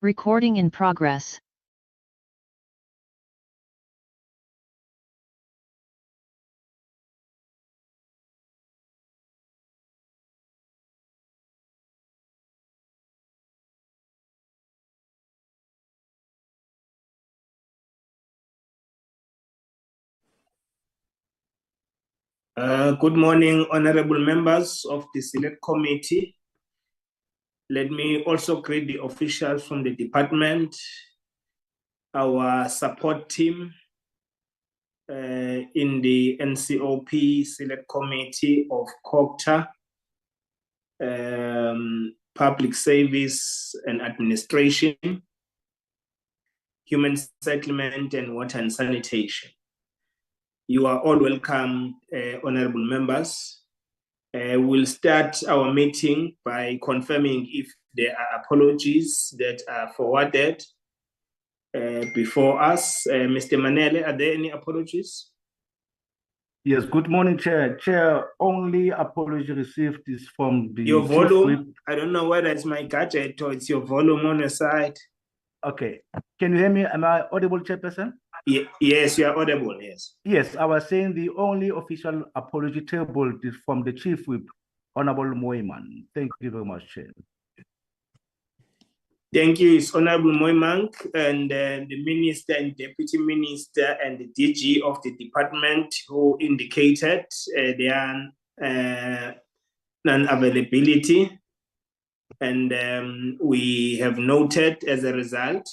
Recording in progress. Good morning, honorable members of the Select Committee. Let me also greet the officials from the department, our support team in the NCOP Select Committee of Cooperative, Public Service and Administration, Human Settlement and Water and Sanitation. You are all welcome, honorable members. We'll start our meeting by confirming if there are apologies that are forwarded before us. Mr. Manele, are there any apologies? Yes, good morning, Chair. Chair, only apology received is from the your Chief volume. Whip. I don't know whether it's my gadget or it's your volume on your side. Okay. Can you hear me? Am I audible, Chairperson? Yes, you are audible, yes. Yes, I was saying the only official apology tabled is from the Chief Whip, Honorable Moiman. Thank you very much, Chair. Thank you. It's Honorable Moimank and the Minister and Deputy Minister and the DG of the department who indicated their non-availability. And we have noted as a result,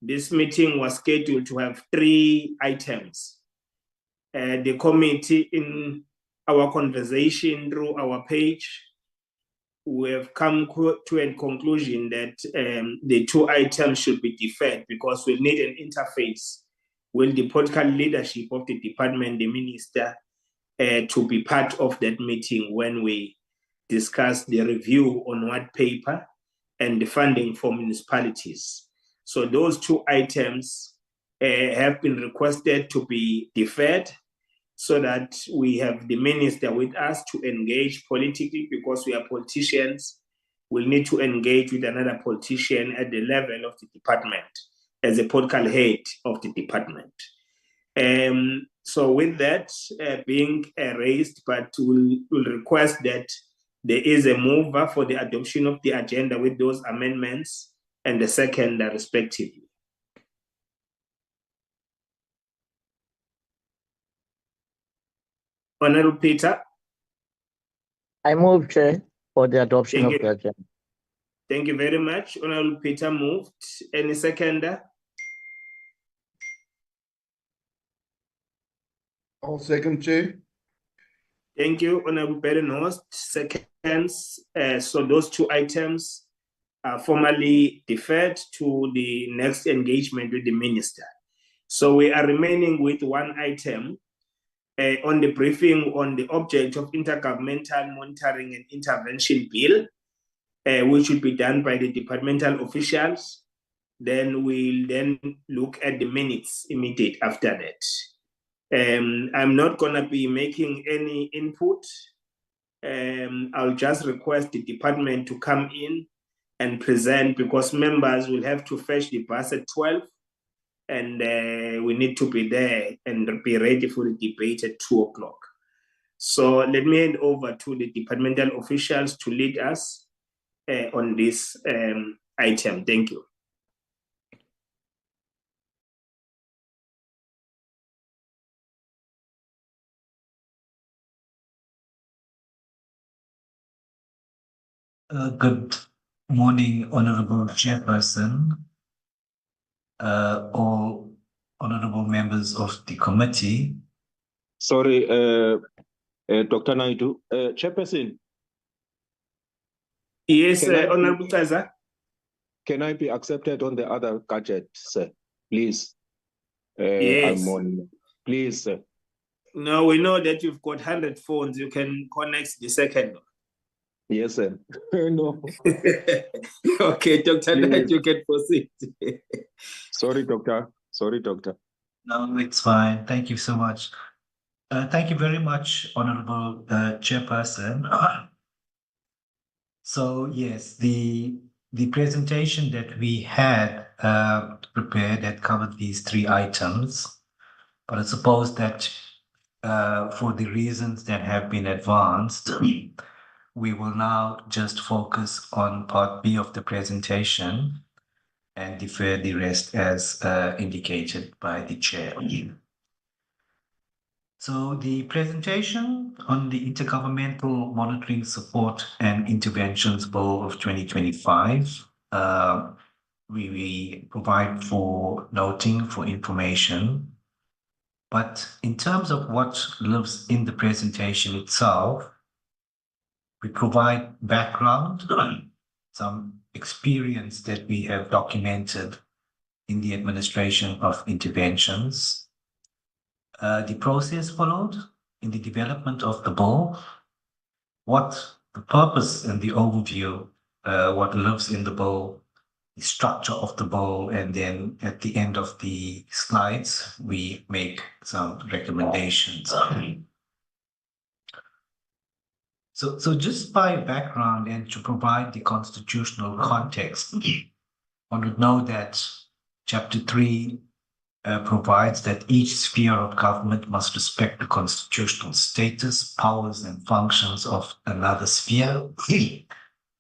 this meeting was scheduled to have 3 items. The committee, in our conversation through our page, we have come to a conclusion that the 2 items should be deferred because we need an interface with the political leadership of the department, the minister, to be part of that meeting when we discuss the review on WhitePaper and the funding for municipalities. So those 2 items have been requested to be deferred so that we have the minister with us to engage politically, because we are politicians. We'll need to engage with another politician at the level of the department as a political head of the department. So with that being raised, but we'll request that there is a mover for the adoption of the agenda with those amendments and the seconder respectively. Honorable Peter. I move, Chair, for the adoption of the agenda. Thank you very much. Honorable Peter moved. Any seconder? I'll second, Chair. Thank you, Honorable Berenhorst. Seconds. So those 2 items are formally deferred to the next engagement with the minister. So we are remaining with 1 item on the briefing on the object of Intergovernmental Monitoring and Intervention Bill, which will be done by the departmental officials. Then we'll look at the minutes immediate after that. I'm not going to be making any input. I'll just request the department to come in and present, because members will have to fetch the bus at 12. And we need to be there and be ready for the debate at 2 o'clock. So let me hand over to the departmental officials to lead us on this item. Thank you. Good morning, Honorable Chairperson, all honorable members of the committee. Sorry, Dr. Naidu. Chairperson. Yes, Honorable Taza. Can I be accepted on the other gadget, sir? Please. Yes. I'm on. Please, sir. No, we know that you've got 100 phones. You can connect the second one. Yes, sir. No. Okay, Dr. Knight, you can proceed. Sorry, doctor. Sorry, doctor. No, it's fine. Thank you so much. Thank you very much, Honorable Chairperson. So yes, the the presentation that we had prepared that covered these 3 items, but I suppose that for the reasons that have been advanced, we will now just focus on part B of the presentation and defer the rest as indicated by the chair. So the presentation on the Intergovernmental Monitoring Support and Interventions Bill of 2025, we provide for noting, for information. But in terms of what lives in the presentation itself, we provide background, some experience that we have documented in the administration of interventions, the process followed in the development of the bill, what the purpose and the overview, what lives in the bill, the structure of the bill, and then at the end of the slides, we make some recommendations. So just by background and to provide the constitutional context, one would know that Chapter 3 provides that each sphere of government must respect the constitutional status, powers, and functions of another sphere,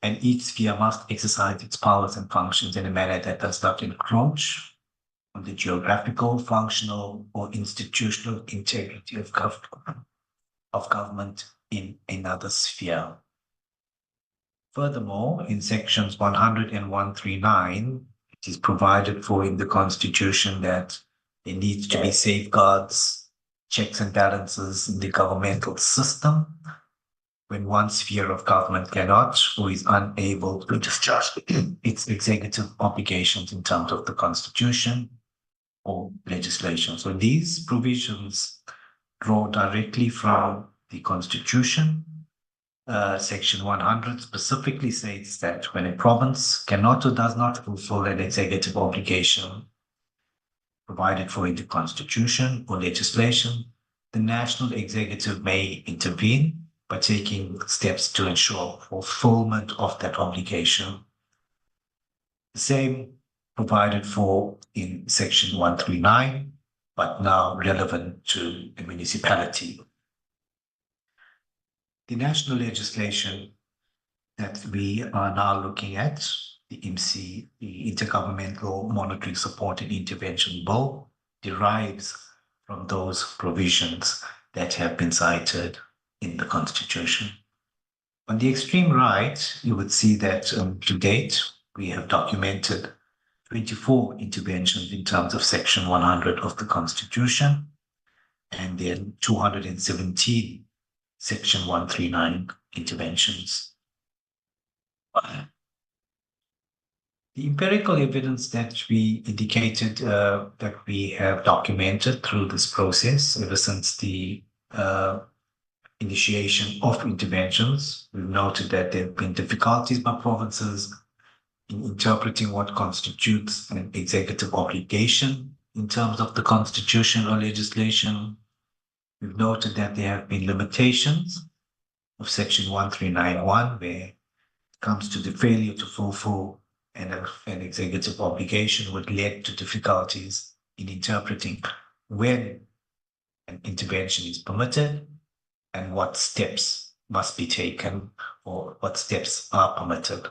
and each sphere must exercise its powers and functions in a manner that does not encroach on the geographical, functional, or institutional integrity of government in another sphere. Furthermore, in sections 100 and 139, it is provided for in the Constitution that there needs to be safeguards, checks and balances in the governmental system when one sphere of government cannot or is unable to discharge its executive obligations in terms of the Constitution or legislation. So these provisions draw directly from the Constitution. Section 100 specifically states that when a province cannot or does not fulfill an executive obligation provided for in the Constitution or legislation, the national executive may intervene by taking steps to ensure fulfillment of that obligation. The same provided for in Section 139, but now relevant to a municipality. The national legislation that we are now looking at, the IMSI, the Intergovernmental Monitoring Support and Intervention Bill, derives from those provisions that have been cited in the Constitution. On the extreme right, you would see that to date, we have documented 24 interventions in terms of Section 100 of the Constitution, and then 217 Section 139 interventions. The empirical evidence that we indicated that we have documented through this process ever since the initiation of interventions, we've noted that there have been difficulties by provinces in interpreting what constitutes an executive obligation in terms of the Constitution or legislation. We've noted that there have been limitations of Section 1391, where it comes to the failure to fulfill an executive obligation, would lead to difficulties in interpreting when an intervention is permitted and what steps must be taken or what steps are permitted.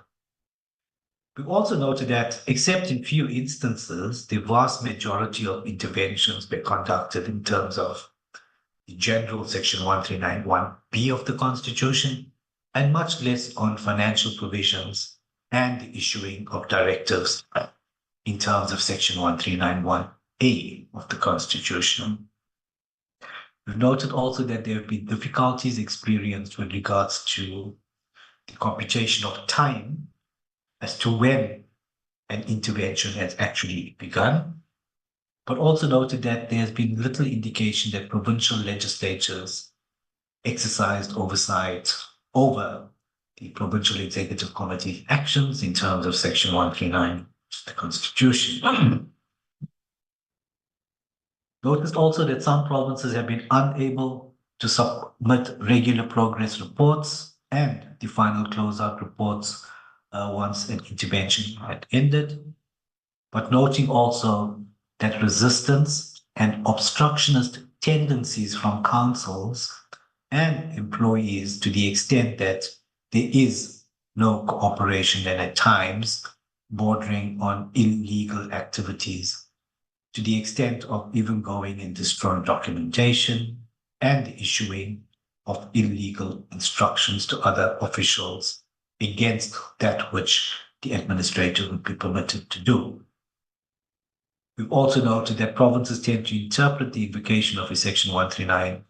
We've also noted that, except in few instances, the vast majority of interventions were conducted in terms of the general Section 1391B of the Constitution, and much less on financial provisions and the issuing of directives in terms of Section 1391A of the Constitution. We've noted also that there have been difficulties experienced with regards to the computation of time as to when an intervention has actually begun, but also noted that there has been little indication that provincial legislatures exercised oversight over the Provincial Executive Committee actions in terms of Section 139 of the Constitution. Noticed also that some provinces have been unable to submit regular progress reports and the final closeout reports once an intervention had ended, but noting also that resistance and obstructionist tendencies from councils and employees, to the extent that there is no cooperation and at times bordering on illegal activities, to the extent of even going and destroying documentation and the issuing of illegal instructions to other officials against that which the administrator would be permitted to do. We've also noted that provinces tend to interpret the invocation of a Section 139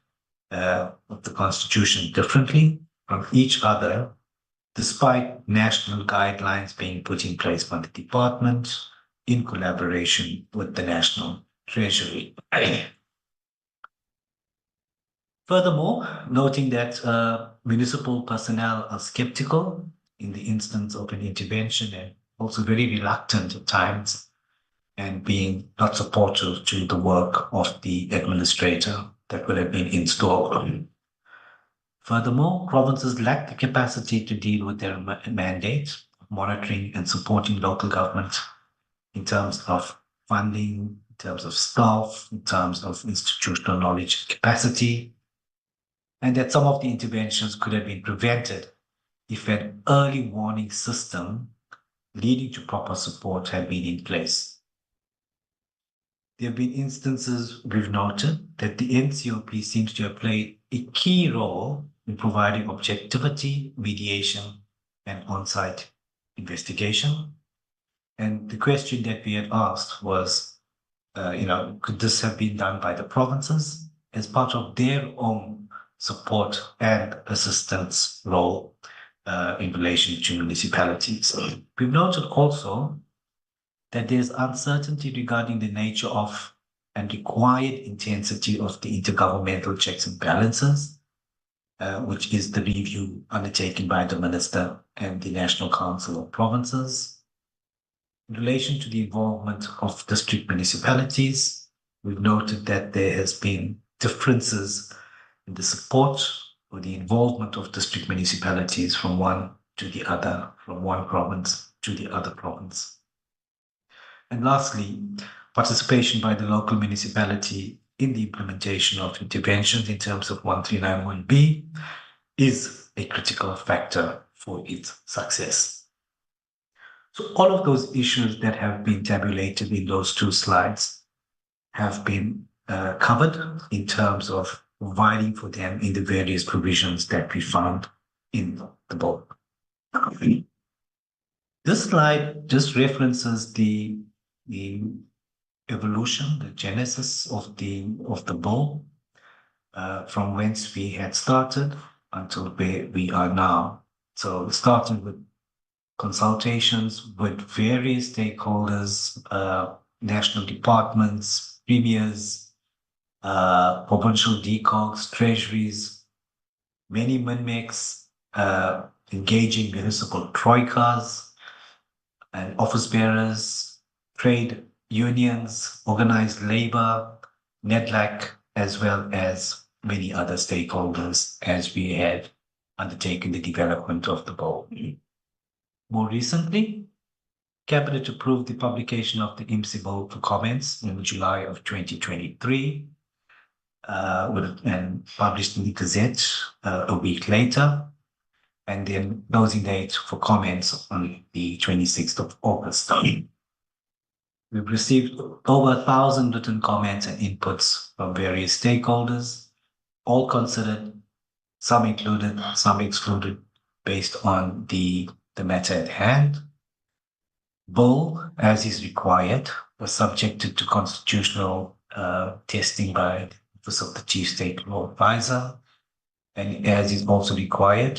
of the Constitution differently from each other, despite national guidelines being put in place by the department in collaboration with the National Treasury. Furthermore, noting that municipal personnel are skeptical in the instance of an intervention and also very reluctant at times, and being not supportive to the work of the administrator that would have been installed. Furthermore, provinces lack the capacity to deal with their mandate, monitoring and supporting local government in terms of funding, in terms of staff, in terms of institutional knowledge and capacity, and that some of the interventions could have been prevented if an early warning system leading to proper support had been in place. There have been instances we've noted that the NCOP seems to have played a key role in providing objectivity, mediation, and on-site investigation. And the question that we had asked was, could this have been done by the provinces as part of their own support and assistance role in relation to municipalities? We've noted also that there's uncertainty regarding the nature of and required intensity of the intergovernmental checks and balances, which is the review undertaken by the Minister and the National Council of Provinces. In relation to the involvement of district municipalities, we've noted that there has been differences in the support or the involvement of district municipalities from one to the other, from one province to the other province. And lastly, participation by the local municipality in the implementation of interventions in terms of 1391B is a critical factor for its success. So all of those issues that have been tabulated in those two slides have been covered in terms of providing for them in the various provisions that we found in the book. This slide just references the evolution, the genesis of the bill, from whence we had started until where we are now. So starting with consultations with various stakeholders, national departments, premiers, provincial DCOGs, treasuries, many MINMECs, engaging municipal troikas and office bearers, trade unions, organized labor, NEDLAC, as well as many other stakeholders as we had undertaken the development of the bill. More recently, Cabinet approved the publication of the IMSI bill for comments in July of 2023 and published in the Gazette a week later, and then closing date for comments on the 26th of August. We've received over 1,000 written comments and inputs from various stakeholders, all considered, some included, some excluded, based on the matter at hand. Bill, as is required, was subjected to constitutional testing by the Office of the Chief State Law Advisor, and as is also required,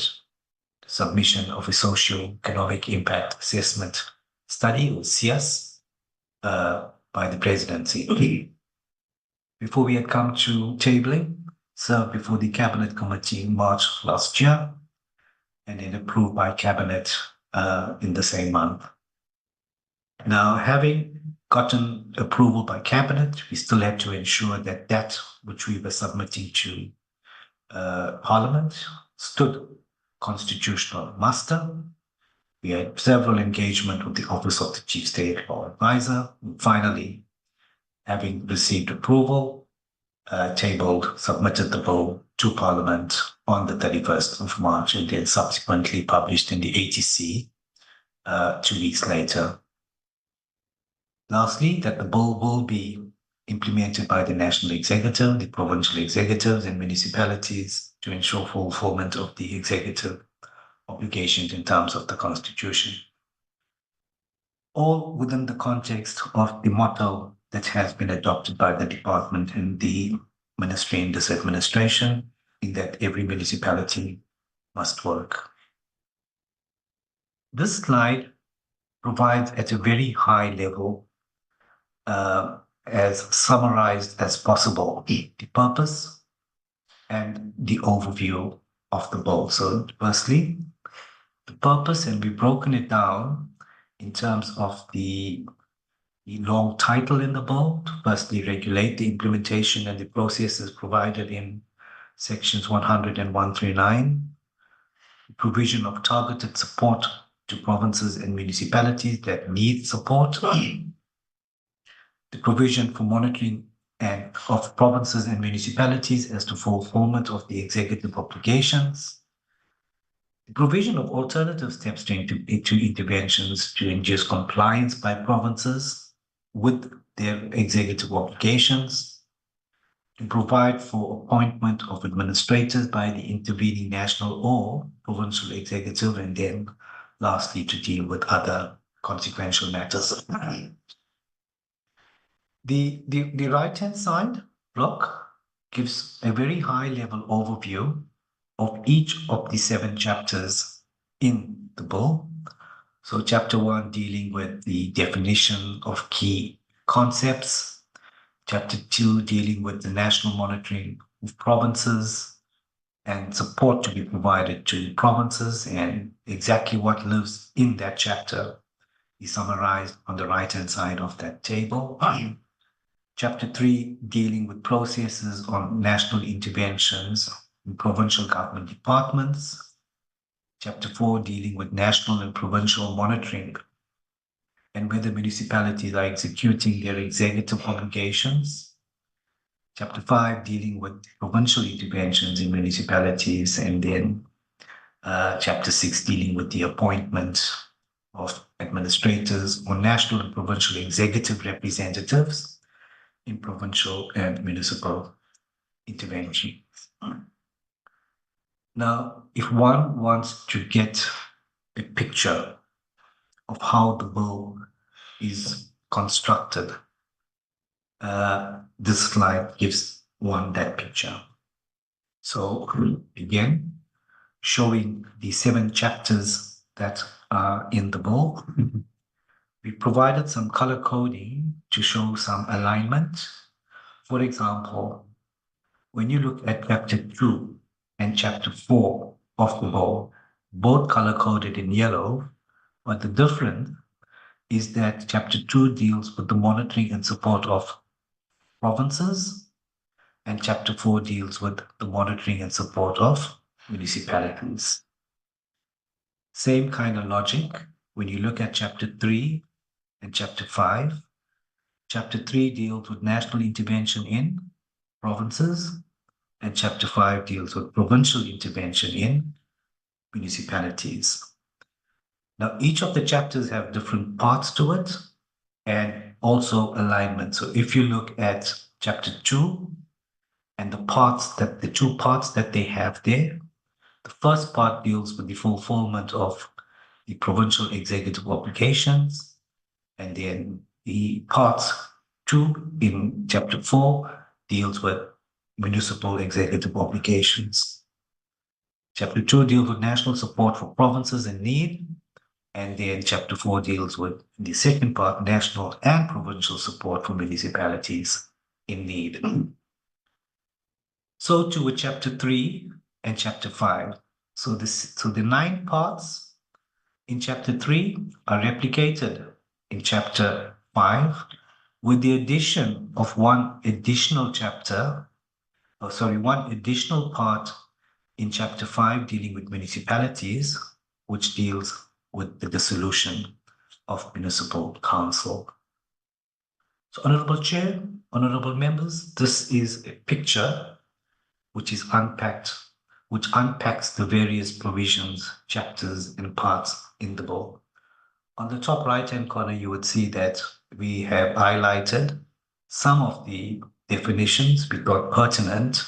the submission of a socio-economic impact assessment study, or SEAS, by the presidency. Before we had come to tabling, served before the Cabinet Committee in March last year, and then approved by Cabinet in the same month. Now, having gotten approval by Cabinet, we still had to ensure that that which we were submitting to Parliament stood constitutional muster. We had several engagement with the Office of the Chief State Law Advisor. And finally, having received approval, submitted the bill to Parliament on the 31st of March and then subsequently published in the ATC 2 weeks later. Lastly, that the bill will be implemented by the National Executive, the provincial executives and municipalities to ensure fulfillment of the executive obligations in terms of the Constitution. All within the context of the motto that has been adopted by the department and the ministry in this administration, in that every municipality must work. This slide provides at a very high level, as summarized as possible, the purpose and the overview of the bill. So firstly, the purpose, and we've broken it down in terms of the long title in the bill. To firstly, regulate the implementation and the processes provided in sections 100 and 139, provision of targeted support to provinces and municipalities that need support, the provision for monitoring and of provinces and municipalities as to fulfillment of the executive obligations, the provision of alternative steps to interventions to induce compliance by provinces with their executive obligations, to provide for appointment of administrators by the intervening national or provincial executive, and then lastly to deal with other consequential matters. The right-hand side block gives a very high-level overview of each of the 7 chapters in the bill. So chapter 1 dealing with the definition of key concepts, chapter 2 dealing with the national monitoring of provinces and support to be provided to provinces, and exactly what lives in that chapter is summarized on the right-hand side of that table. Chapter 3 dealing with processes on national interventions in provincial government departments. Chapter 4 dealing with national and provincial monitoring and whether municipalities are executing their executive obligations. Chapter 5 dealing with provincial interventions in municipalities, and then Chapter 6 dealing with the appointment of administrators or national and provincial executive representatives in provincial and municipal interventions. Now, if one wants to get a picture of how the bill is constructed, this slide gives one that picture. So again, showing the 7 chapters that are in the bill. We provided some color coding to show some alignment. For example, when you look at chapter 2 and chapter 4 of the bill, both color coded in yellow, but the difference is that chapter 2 deals with the monitoring and support of provinces, and chapter 4 deals with the monitoring and support of municipalities. Same kind of logic when you look at chapter 3 and chapter 5. Chapter 3 deals with national intervention in provinces, and chapter 5 deals with provincial intervention in municipalities. Now, each of the chapters have different parts to it and also alignment. So if you look at chapter 2 and the 2 parts that they have there, the first part deals with the fulfillment of the provincial executive obligations, and then the parts 2 in chapter 4 deals with municipal executive obligations. Chapter 2 deals with national support for provinces in need, and then chapter 4 deals with the second part, national and provincial support for municipalities in need. So too with chapter 3 and chapter 5. So the 9 parts in chapter 3 are replicated in chapter 5, with the addition of one additional part in chapter 5 dealing with municipalities, which deals with the dissolution of municipal council. So, Honorable Chair, honorable members, this is a picture which unpacks the various provisions, chapters, and parts in the bill. On the top right-hand corner, you would see that we have highlighted some of the definitions we thought pertinent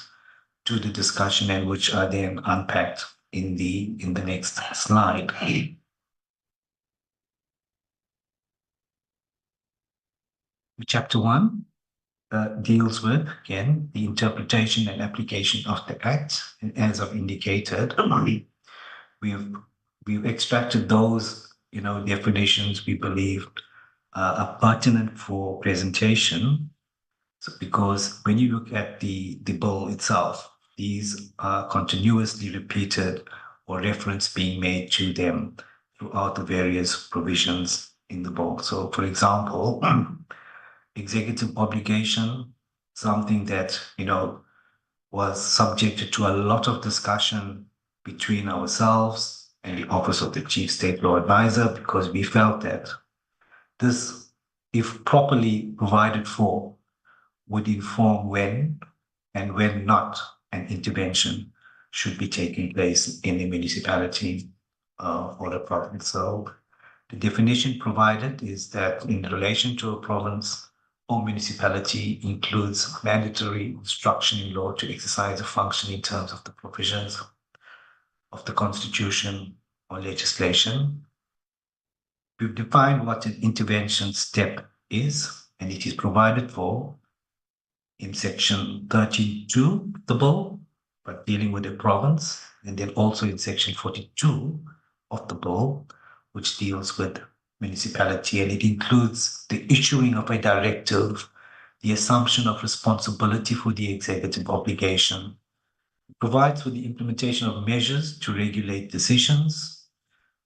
to the discussion and which are then unpacked in the next slide. Chapter 1 deals with, again, the interpretation and application of the Act. And as I've indicated, we've extracted those definitions we believe are pertinent for presentation. So because when you look at the bill itself, these are continuously repeated or reference being made to them throughout the various provisions in the bill. So, for example, executive obligation, something that was subjected to a lot of discussion between ourselves and the Office of the Chief State Law Advisor, because we felt that this, if properly provided for, would inform when and when not an intervention should be taking place in the municipality or the province. So the definition provided is that in relation to a province or municipality includes mandatory instruction in law to exercise a function in terms of the provisions of the Constitution or legislation. We've defined what an intervention step is, and it is provided for in section 32 of the bill, but dealing with the province, and then also in section 42 of the bill, which deals with municipality, and it includes the issuing of a directive, the assumption of responsibility for the executive obligation. It provides for the implementation of measures to regulate decisions,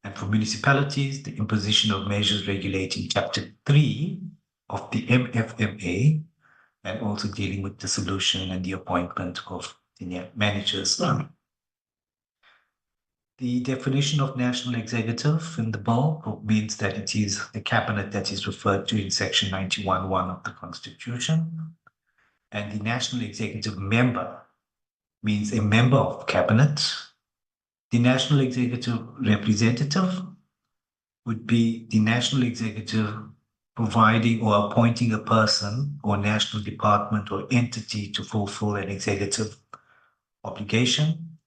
and for municipalities, the imposition of measures regulating Chapter 3 of the MFMA, and also dealing with dissolution and the appointment of the managers. The definition of national executive in the bill means that it is the cabinet that is referred to in section 91(1) of the Constitution. And the national executive member means a member of cabinet. The national executive representative would be the national executive providing or appointing a person or national department or entity to fulfill an executive obligation.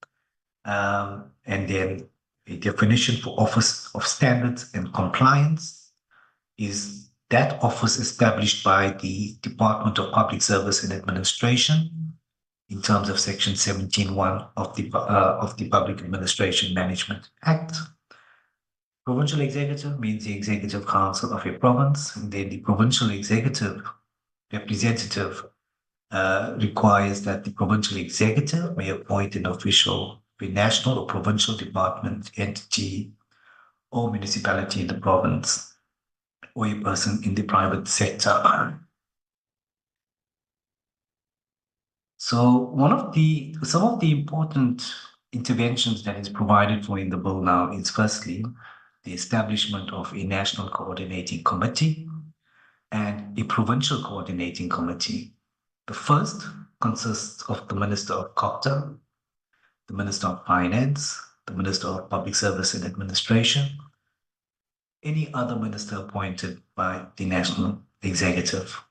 And then a definition for Office of Standards and Compliance is that office established by the Department of Public Service and Administration in terms of section 17(1) of the Public Administration Management Act. Provincial executive means the executive council of a province, and then the provincial executive representative requires that the provincial executive may appoint an official of a national or provincial department, entity, or municipality in the province, or a person in the private sector. So some of the important interventions that is provided for in the bill now is firstly, the establishment of a national coordinating committee and a provincial coordinating committee. The first consists of the Minister of Cooperative, the Minister of Finance, the Minister of Public Service and Administration, any other minister appointed by the National Executive.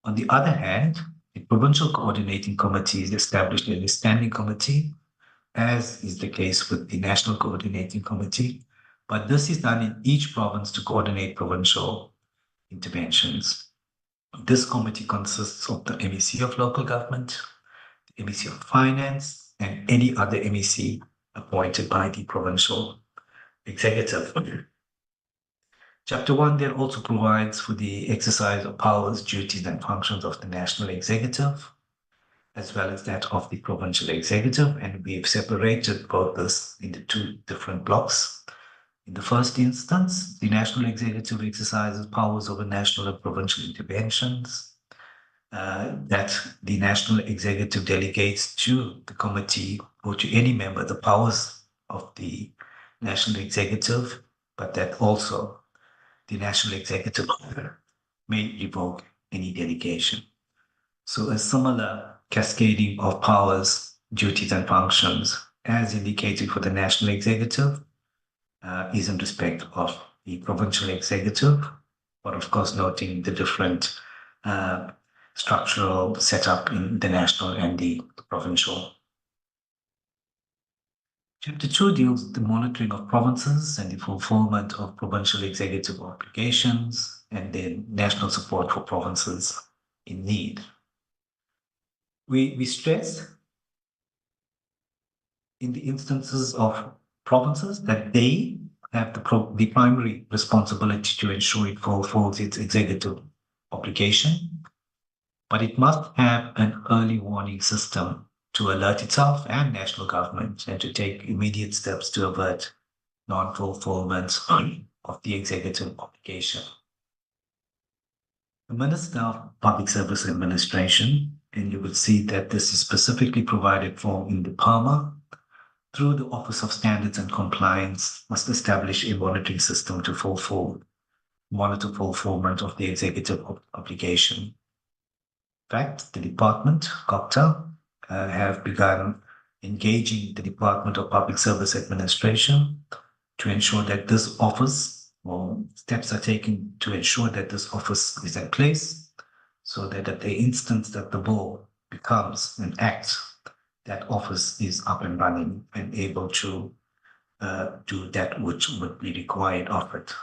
On the other hand, a provincial coordinating committee is established as a standing committee, as is the case with the National Coordinating Committee, but this is done in each province to coordinate provincial interventions. This committee consists of the MEC of local government, the MEC of finance, and any other MEC appointed by the provincial executive. Chapter 1 then also provides for the exercise of powers, duties, and functions of the national executive, as well as that of the provincial executive, and we've separated both this into two different blocks. In the first instance, the national executive exercises powers over national and provincial interventions that the national executive delegates to the committee or to any member the powers of the national executive, but that also the national executive may revoke any delegation. So a similar cascading of powers, duties, and functions, as indicated for the national executive, is in respect of the provincial executive, but of course noting the different structural setup in the national and the provincial. Chapter 2 deals with the monitoring of provinces and the fulfillment of provincial executive obligations, and then national support for provinces in need. We stress in the instances of provinces that they have the primary responsibility to ensure it fulfills its executive obligation, but it must have an early warning system to alert itself and national government and to take immediate steps to avert non-fulfillment of the executive obligation. The Minister of Public Service Administration, and you will see that this is specifically provided for in the PARMA, through the Office of Standards and Compliance, must establish a monitoring system to monitor fulfillment of the executive obligation. In fact, the department, COPTA, have begun engaging the Department of Public Service Administration to ensure that this office, or steps are taken to ensure that this office is in place, so that at the instance that the bill becomes an act, that office is up and running and able to do that which would be required of it.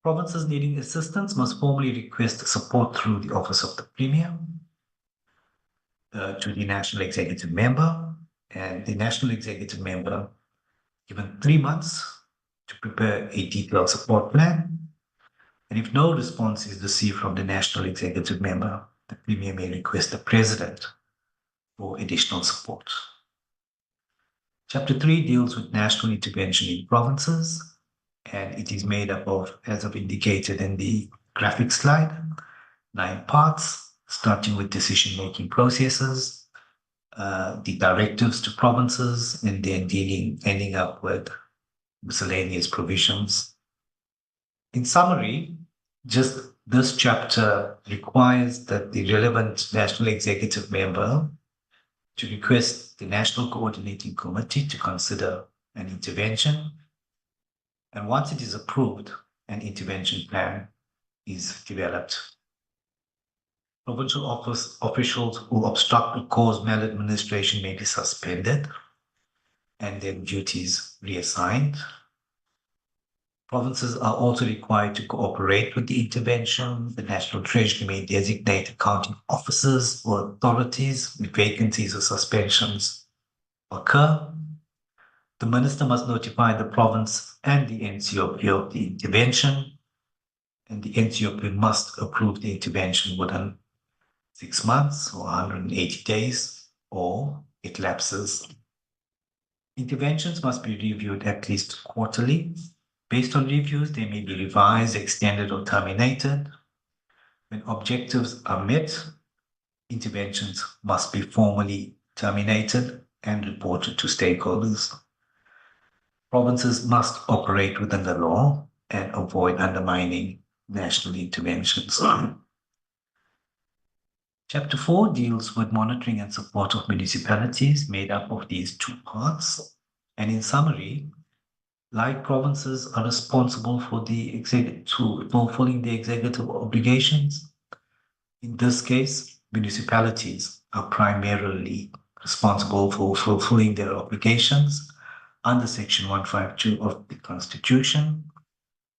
Provinces needing assistance must formally request support through the Office of the Premier to the National Executive Member, and the National Executive Member given 3 months to prepare a detailed support plan. And if no response is received from the National Executive Member, the Premier may request the President for additional support. Chapter 3 deals with national intervention in provinces, and it is made up of, as I've indicated in the graphic slide, 9 parts, starting with decision-making processes, the directives to provinces, and then ending up with miscellaneous provisions. In summary, just this chapter requires that the relevant national executive member to request the National Coordinating Committee to consider an intervention. And once it is approved, an intervention plan is developed. Provincial officials who obstruct or cause maladministration may be suspended and their duties reassigned. Provinces are also required to cooperate with the intervention. The National Treasury may designate accounting officers or authorities if vacancies or suspensions occur. The Minister must notify the province and the NCOP of the intervention, and the NCOP must approve the intervention within 6 months or 180 days, or it lapses. Interventions must be reviewed at least quarterly. Based on reviews, they may be revised, extended, or terminated. When objectives are met, interventions must be formally terminated and reported to stakeholders. Provinces must operate within the law and avoid undermining national interventions. Chapter 4 deals with monitoring and support of municipalities, made up of these 2 parts. And in summary, like provinces are responsible for fulfilling the executive obligations. In this case, municipalities are primarily responsible for fulfilling their obligations under Section 152 of the Constitution.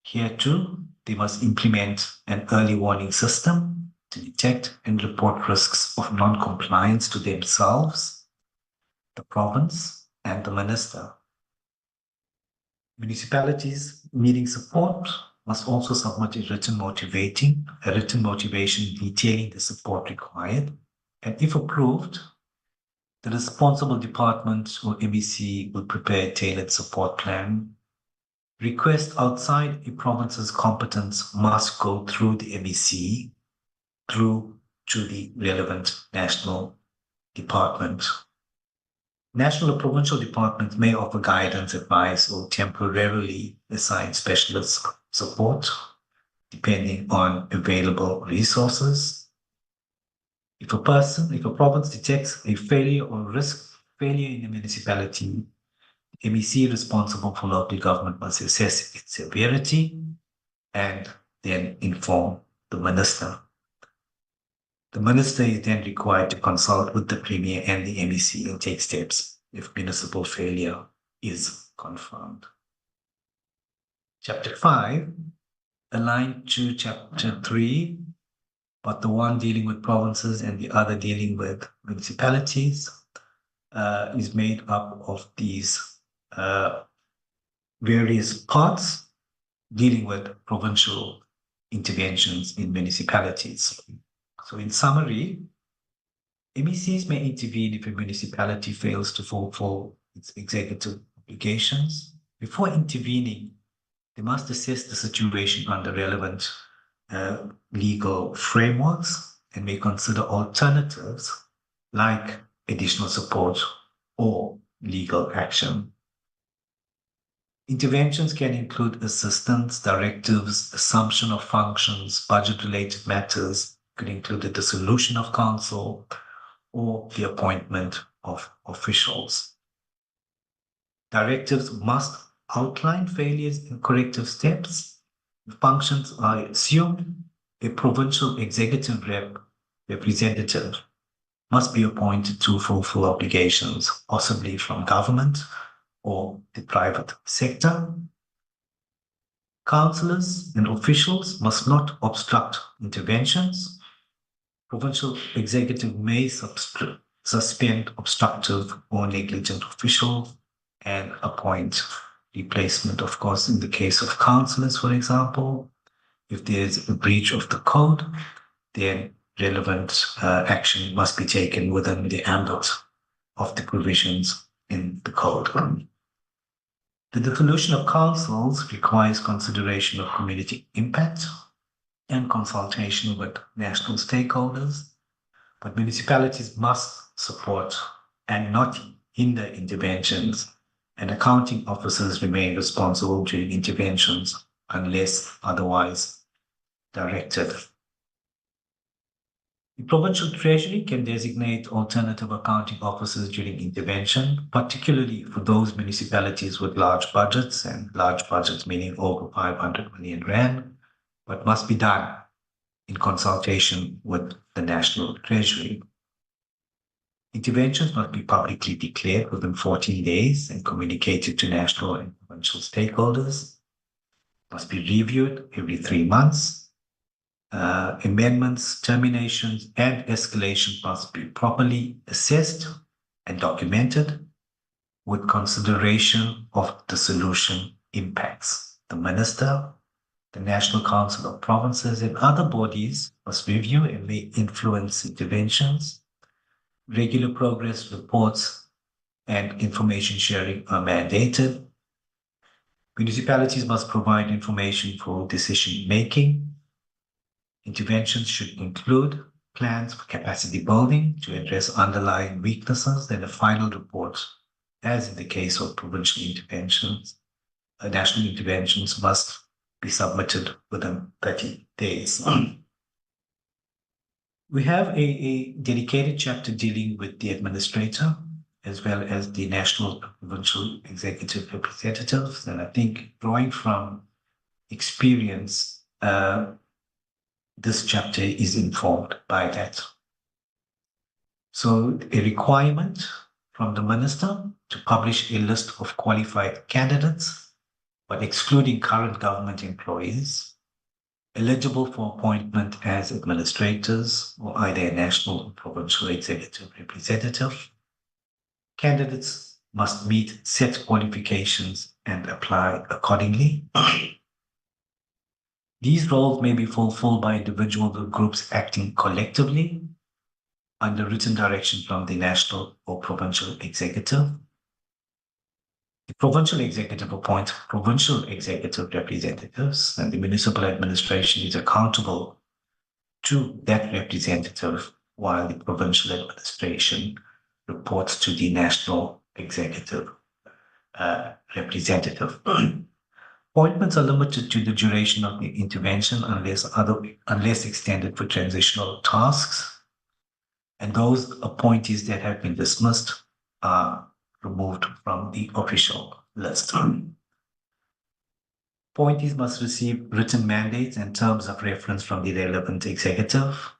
Here too, they must implement an early warning system to detect and report risks of non-compliance to themselves, the province, and the minister. Municipalities needing support must also submit a written motivation detailing the support required, and if approved, the responsible department or MEC will prepare a tailored support plan. Requests outside a province's competence must go through the MEC through to the relevant national department. National or provincial departments may offer guidance, advice, or temporarily assign specialist support depending on available resources. If a province detects a failure or risk failure in a municipality, the MEC responsible for local government must assess its severity and then inform the minister. The minister is then required to consult with the Premier and the MEC and take steps if municipal failure is confirmed. Chapter 5, aligned to Chapter 3, but the one dealing with provinces and the other dealing with municipalities, is made up of these various parts dealing with provincial interventions in municipalities. So in summary, MECs may intervene if a municipality fails to fulfill its executive obligations. Before intervening, they must assess the situation under relevant legal frameworks and may consider alternatives like additional support or legal action. Interventions can include assistance, directives, assumption of functions, budget-related matters, could include the dissolution of council or the appointment of officials. Directives must outline failures and corrective steps. If functions are assumed, a provincial executive representative must be appointed to fulfill obligations, possibly from government or the private sector. Councillors and officials must not obstruct interventions. Provincial executive may suspend obstructive or negligent officials and appoint replacement. Of course, in the case of councillors, for example, if there's a breach of the code, then relevant action must be taken within the ambit of the provisions in the code. The dissolution of councils requires consideration of community impact and consultation with national stakeholders, but municipalities must support and not hinder interventions, and accounting officers remain responsible during interventions unless otherwise directed. The provincial treasury can designate alternative accounting officers during intervention, particularly for those municipalities with large budgets, and large budgets meaning over 500 million rand, but must be done in consultation with the national treasury. Interventions must be publicly declared within 14 days and communicated to national and provincial stakeholders. Must be reviewed every 3 months. Amendments, terminations, and escalation must be properly assessed and documented with consideration of the solution impacts. The minister, the National Council of Provinces, and other bodies must review and may influence interventions. Regular progress reports and information sharing are mandated. Municipalities must provide information for decision making. Interventions should include plans for capacity building to address underlying weaknesses, then a final report, as in the case of provincial interventions. National interventions must be submitted within 30 days. We have a dedicated chapter dealing with the administrator as well as the national provincial executive representatives. And I think drawing from experience, this chapter is informed by that. So a requirement from the minister to publish a list of qualified candidates, but excluding current government employees, eligible for appointment as administrators or either a national or provincial executive representative. Candidates must meet set qualifications and apply accordingly. These roles may be fulfilled by individuals or groups acting collectively under written direction from the national or provincial executive. The provincial executive appoints provincial executive representatives, and the municipal administration is accountable to that representative, while the provincial administration reports to the national executive representative. Appointments are limited to the duration of the intervention unless extended for transitional tasks. And those appointees that have been dismissed are removed from the official list. Appointees must receive written mandates and terms of reference from the relevant executive,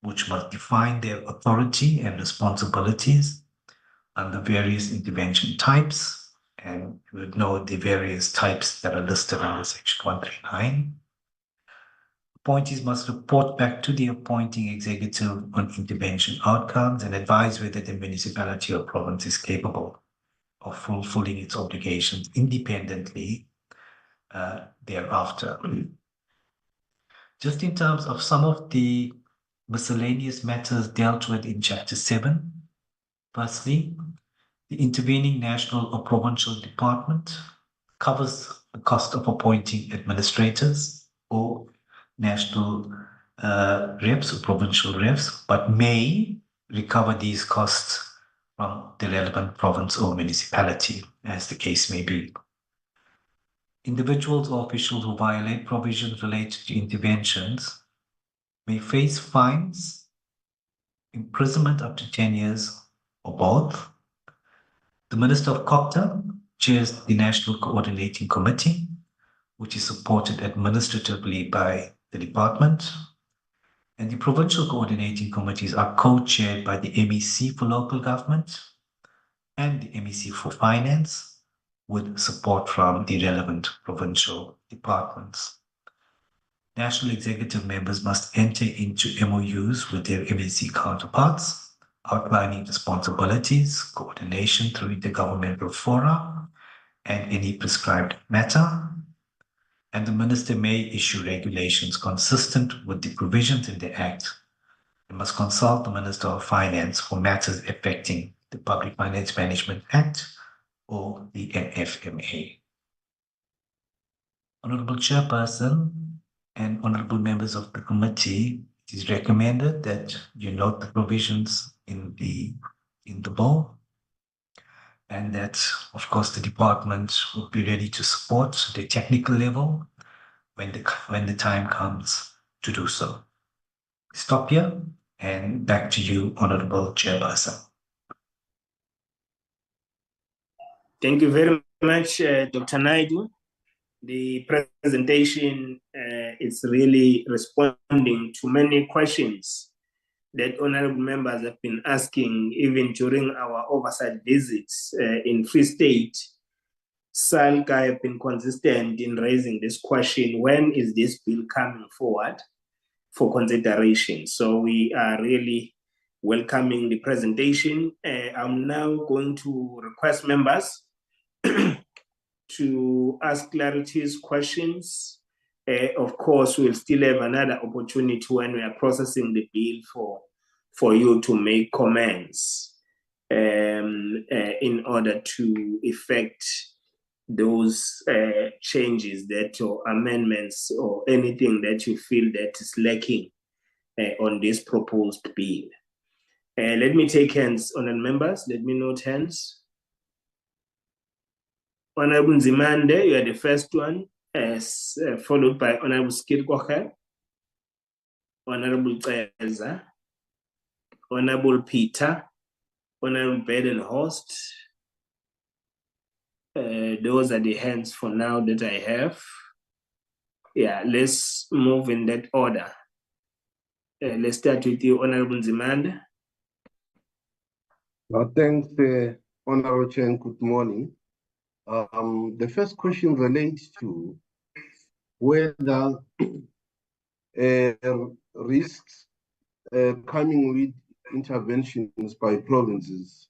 which must define their authority and responsibilities under various intervention types. And you would know the various types that are listed under Section 139. Appointees must report back to the appointing executive on intervention outcomes and advise whether the municipality or province is capable of fulfilling its obligations independently thereafter. Just in terms of some of the miscellaneous matters dealt with in Chapter 7, firstly, the intervening national or provincial department covers the cost of appointing administrators or national reps or provincial reps, but may recover these costs from the relevant province or municipality, as the case may be. Individuals or officials who violate provisions related to interventions may face fines, imprisonment up to 10 years, or both. The Minister of Cooperative chairs the National Coordinating Committee, which is supported administratively by the department. And the provincial coordinating committees are co-chaired by the MEC for local government and the MEC for finance, with support from the relevant provincial departments. National executive members must enter into MOUs with their MEC counterparts, outlining responsibilities, coordination through intergovernmental fora, and any prescribed matter. And the minister may issue regulations consistent with the provisions in the Act and must consult the Minister of Finance for matters affecting the Public Finance Management Act or the NFMA. Honorable Chairperson and honorable members of the committee, it is recommended that you note the provisions in the bill, and that, of course, the department will be ready to support the technical level when the time comes to do so. Stop here, and back to you, Honorable Chairperson. Thank you very much, Dr. Naidu. The presentation is really responding to many questions that honorable members have been asking, even during our oversight visits in Free State. SALGA have been consistent in raising this question: when is this bill coming forward for consideration? So we are really welcoming the presentation. I'm now going to request members to ask clarities, questions. Of course, we'll still have another opportunity when we are processing the bill for you to make comments in order to effect those changes that or amendments or anything that you feel that is lacking on this proposed bill. Let me take hands, honourable members. Let me note hands. Honorable Nzimande, you are the first one, followed by Honorable Skirkocher, Honorable Ceza, Honorable Peter, Honorable Badenhorst. Those are the hands for now that I have. Yeah, let's move in that order. Let's start with you, Honorable Nzimande. Thanks, Honorable Chair, and good morning. The first question relates to whether risks coming with interventions by provinces,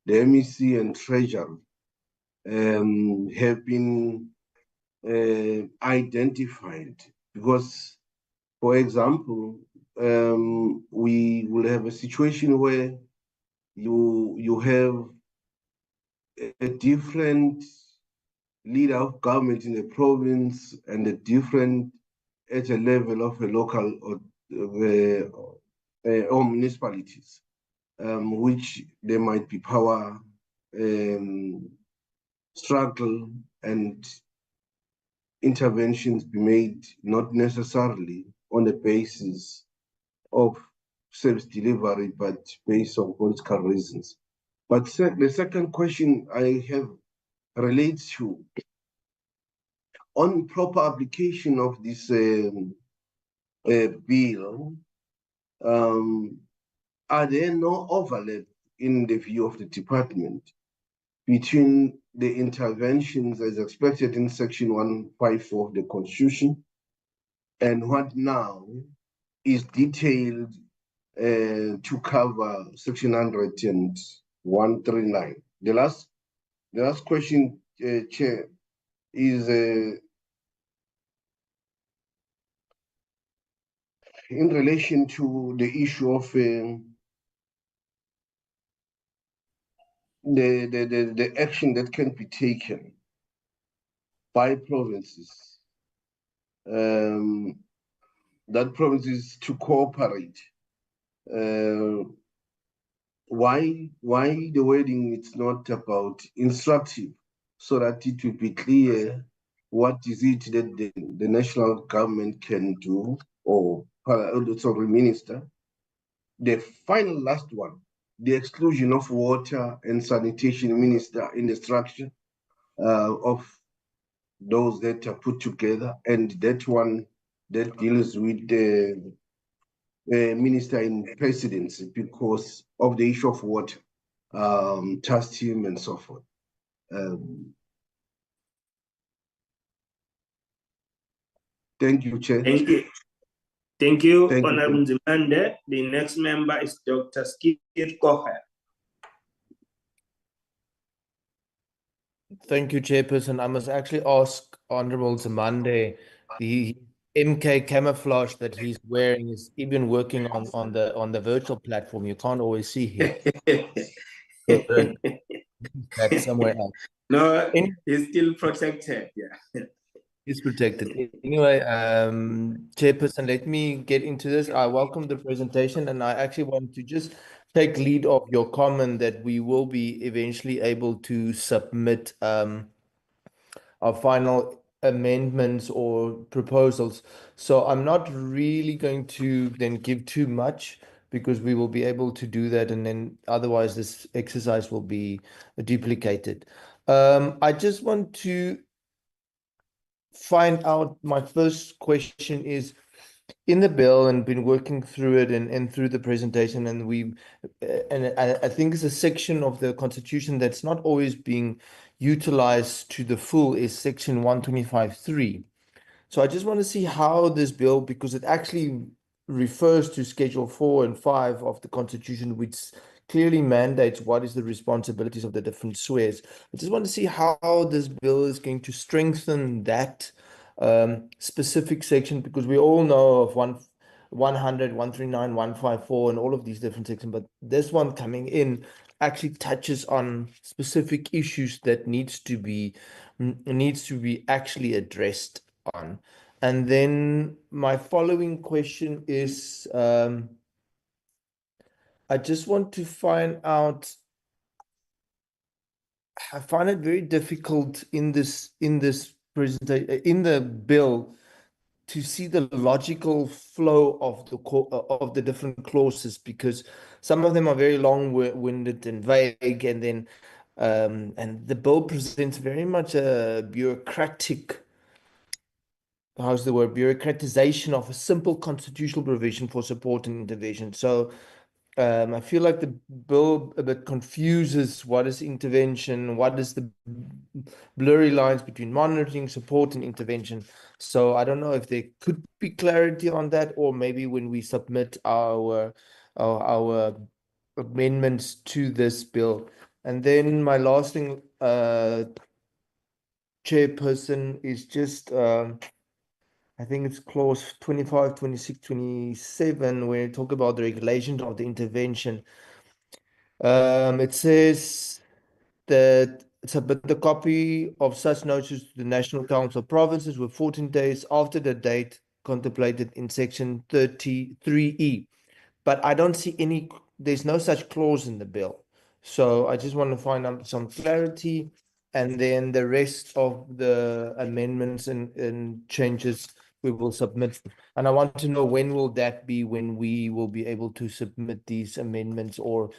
the MEC and Treasury, have been identified. Because, for example, we will have a situation where you have a different leader of government in a province and a different at a level of a local or municipalities, which there might be power struggle and interventions be made not necessarily on the basis of service delivery, but based on political reasons. But the second question I have relates to on proper application of this bill. Are there no overlap in the view of the department between the interventions as expected in Section 154 of the Constitution and what now is detailed to cover Section 100 and 139? The last question, Chair, is in relation to the issue of the action that can be taken by provinces, that provinces to cooperate. Why the wording is not about instructive, so that it will be clear what is it that the national government can do, or sorry, minister. The final last one, the exclusion of water and sanitation minister in the structure of those that are put together, and that one that deals with the minister in presidency because of the issue of water, trust him and so forth. Thank you, Chair. Thank you. Thank you, Thank you, Honorable Zimande. The next member is Dr. Skip Kocher. Thank you, Chairperson. I must actually ask Honorable Zimande, the MK camouflage that he's wearing is even working on the virtual platform. You can't always see him. That's somewhere else. No, he's still protected. Yeah. He's protected. Anyway, Chairperson, let me get into this. I welcome the presentation, and I actually want to just take lead of your comment that we will be eventually able to submit our final amendments or proposals. So I'm not really going to then give too much, because we will be able to do that, and then otherwise this exercise will be duplicated. I just want to find out, my first question is, in the bill, and been working through it and through the presentation, and I think it's a section of the Constitution that's not always being utilized to the full, is Section 125.3. So I just want to see how this bill, because it actually refers to Schedule 4 and 5 of the Constitution, which clearly mandates what is the responsibilities of the different spheres. I just want to see how this bill is going to strengthen that specific section, because we all know of 100, 139, 154, and all of these different sections, but this one coming in actually touches on specific issues that needs to be actually addressed on. And then my following question is, I just want to find out, I find it very difficult in this presentation, in the bill, to see the logical flow of the different clauses, because some of them are very long-winded and vague, and then and the bill presents very much a bureaucratic, how's the word, bureaucratization of a simple constitutional provision for support and intervention. So I feel like the bill a bit confuses what is intervention, what is the blurry lines between monitoring, support, and intervention. So I don't know if there could be clarity on that, or maybe when we submit our amendments to this bill. And then my last thing, Chairperson, is just I think it's clause 25, 26, 27, where you talk about the regulation of the intervention. It says that submit the copy of such notice to the National Council of Provinces with 14 days after the date contemplated in section 33E. But I don't see there's no such clause in the bill. So I just want to find out some clarity, and then the rest of the amendments and changes we will submit. And I want to know, when will that be, when we will be able to submit these amendments or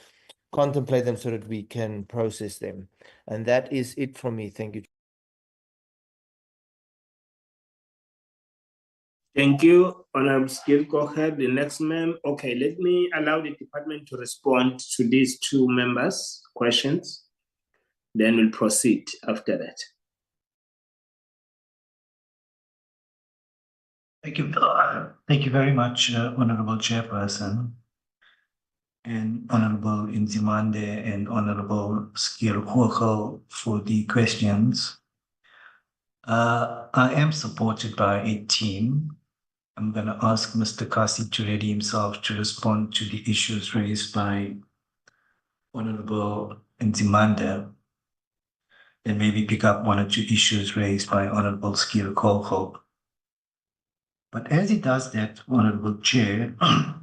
contemplate them so that we can process them. And that is it from me. Thank you. Thank you, Honorable Skill Coher. The next mem. Okay, let me allow the department to respond to these two members' questions. Then we'll proceed after that. Thank you. Thank you very much, Honorable Chairperson, and Honorable Nzimande and Honorable Skill Coher for the questions. I am supported by a team. I'm going to ask Mr. Kasi to ready himself to respond to the issues raised by Honorable Nzimande, and maybe pick up one or two issues raised by Honorable Skill Coher. But as he does that, Honorable Chair, I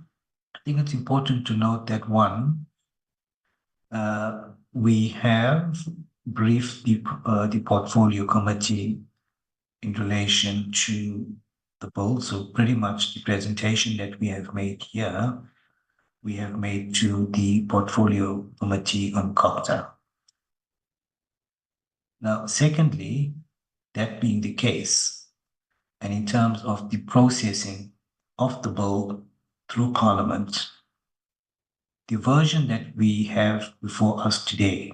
think it's important to note that one, we have briefed the portfolio committee in relation to the bill. So pretty much the presentation that we have made here, we have made to the portfolio committee on COPTA. Now, secondly, that being the case, and in terms of the processing of the bill through Parliament, the version that we have before us today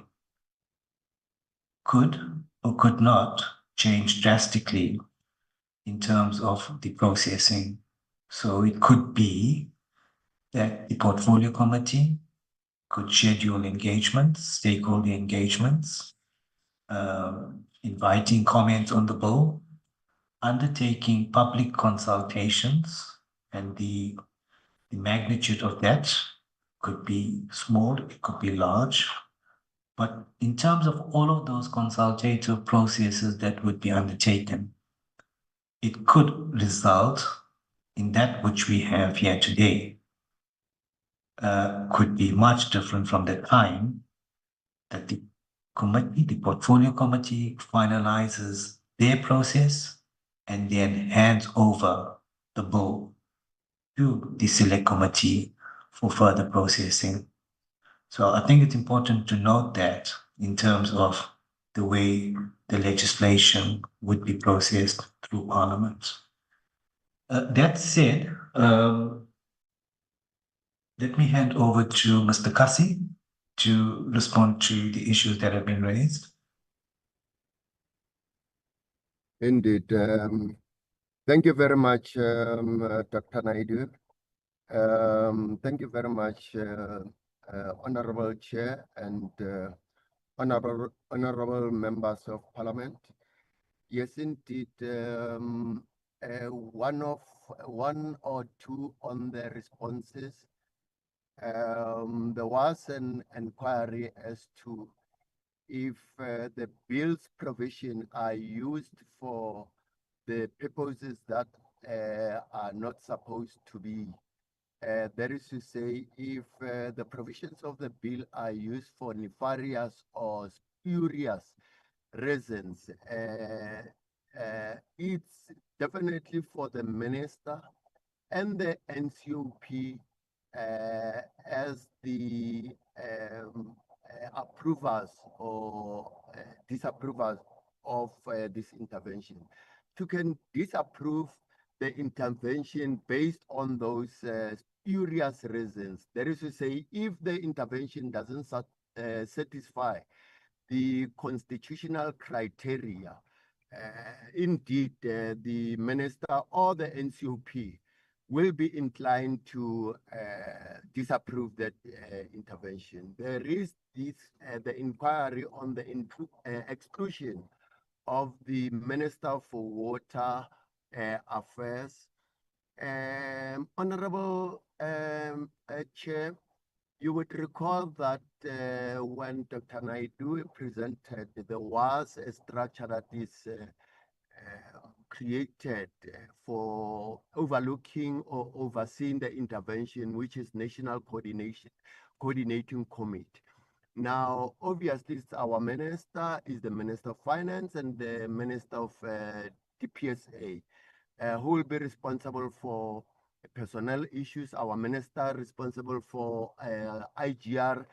could or could not change drastically in terms of the processing. So it could be that the portfolio committee could schedule engagements, stakeholder engagements, inviting comments on the bill, undertaking public consultations, and the magnitude of that could be small, it could be large. But in terms of all of those consultative processes that would be undertaken, it could result in that which we have here today. Could be much different from the time that the committee, the portfolio committee, finalizes their process and then hands over the bill to the select committee for further processing. So I think it's important to note that in terms of the way the legislation would be processed through Parliament. That said, let me hand over to Mr. Kasi to respond to the issues that have been raised. Indeed. Thank you very much, Dr. Naidu. Thank you very much, Honorable Chair and honorable members of Parliament. Yes, indeed. One or two on the responses. There was an inquiry as to if the bill's provision are used for the purposes that are not supposed to be. That is to say, if the provisions of the bill are used for nefarious or spurious reasons, it's definitely for the minister and the NCOP as the approvers or disapprovers of this intervention. To can disapprove the intervention based on those spurious reasons. That is to say, if the intervention doesn't satisfy the constitutional criteria, indeed the minister or the NCOP will be inclined to disapprove that intervention. There is this the inquiry on the exclusion of the Minister for Water Affairs. Honorable Chair, you would recall that when Dr. Naidu presented, there was a structure that is created for overlooking or overseeing the intervention, which is National Coordinating Committee. Now, obviously, it's our minister is the Minister of Finance and the Minister of DPSA, who will be responsible for personnel issues. Our minister responsible for IGR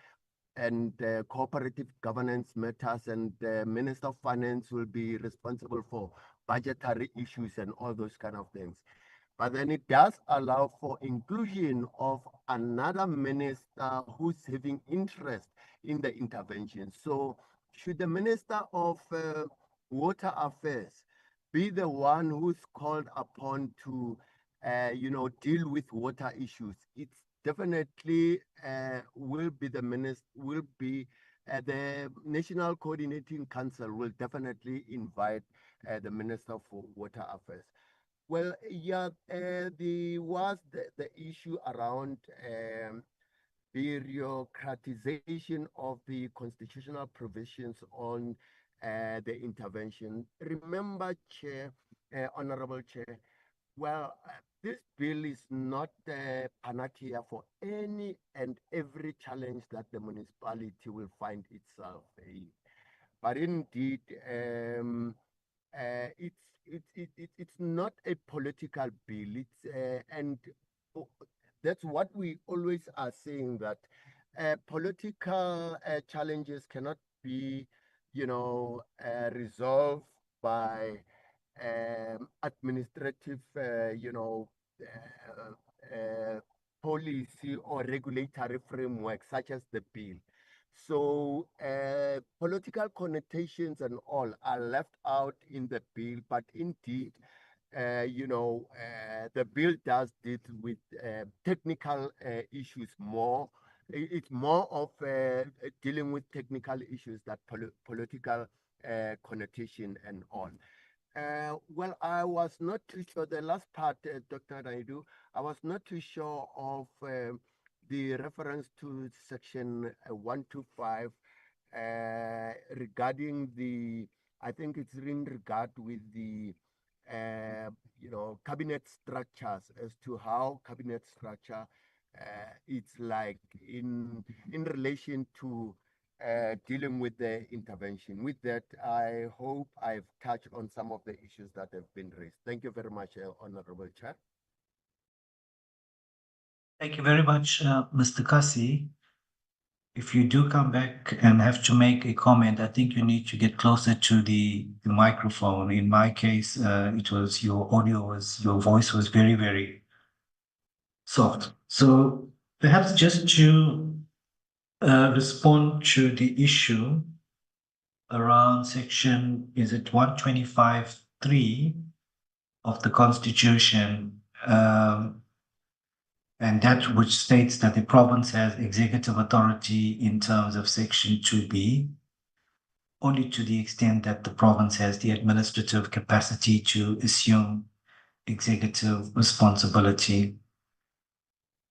and cooperative governance matters, and the Minister of Finance will be responsible for budgetary issues and all those kind of things. But then it does allow for inclusion of another minister who's having interest in the intervention. So should the Minister of Water Affairs be the one who's called upon to, deal with water issues, it's definitely will be the National Coordinating Council will definitely invite the Minister for Water Affairs. Well, yeah, there was the issue around bureaucratization of the constitutional provisions on the intervention. Remember, Chair, Honorable Chair, well, this bill is not a panacea for any and every challenge that the municipality will find itself in. But indeed, it's not a political bill. And that's what we always are saying, that political challenges cannot be, resolved by administrative, policy or regulatory framework such as the bill. So political connotations and all are left out in the bill, but indeed, the bill does deal with technical issues more. It's more of dealing with technical issues than political connotation and all. Well, I was not too sure, the last part, Dr. Naidu, I was not too sure of the reference to section 125 regarding the, I think it's in regard with the, cabinet structures, as to how cabinet structure it's like in relation to dealing with the intervention. With that, I hope I've touched on some of the issues that have been raised. Thank you very much, Honorable Chair. Thank you very much, Mr. Kasi. If you do come back and have to make a comment, I think you need to get closer to the microphone. In my case, it was your voice was very, very soft. So perhaps just to respond to the issue around section, is it 125(3) of the Constitution, and that which states that the province has executive authority in terms of section 2B, only to the extent that the province has the administrative capacity to assume executive responsibility.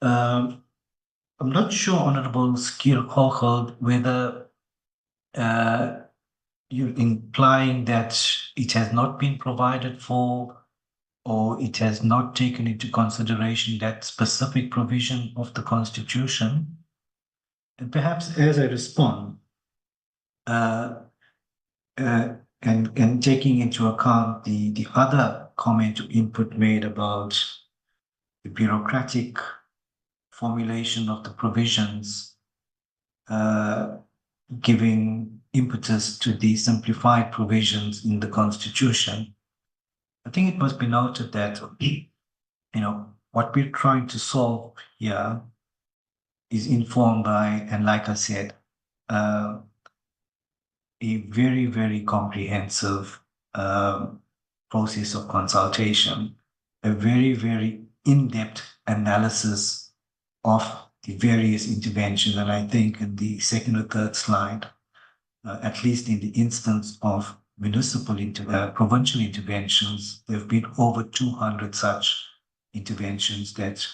I'm not sure, Honorable Skir Hochhold, whether you're implying that it has not been provided for, or it has not taken into consideration that specific provision of the Constitution. And perhaps as I respond, and taking into account the other comment or input made about the bureaucratic formulation of the provisions, giving impetus to the simplified provisions in the Constitution, I think it must be noted that, what we're trying to solve here is informed by, and like I said, a very, very comprehensive process of consultation, a very, very in-depth analysis of the various interventions. And I think in the second or third slide, at least in the instance of provincial interventions, there have been over 200 such interventions that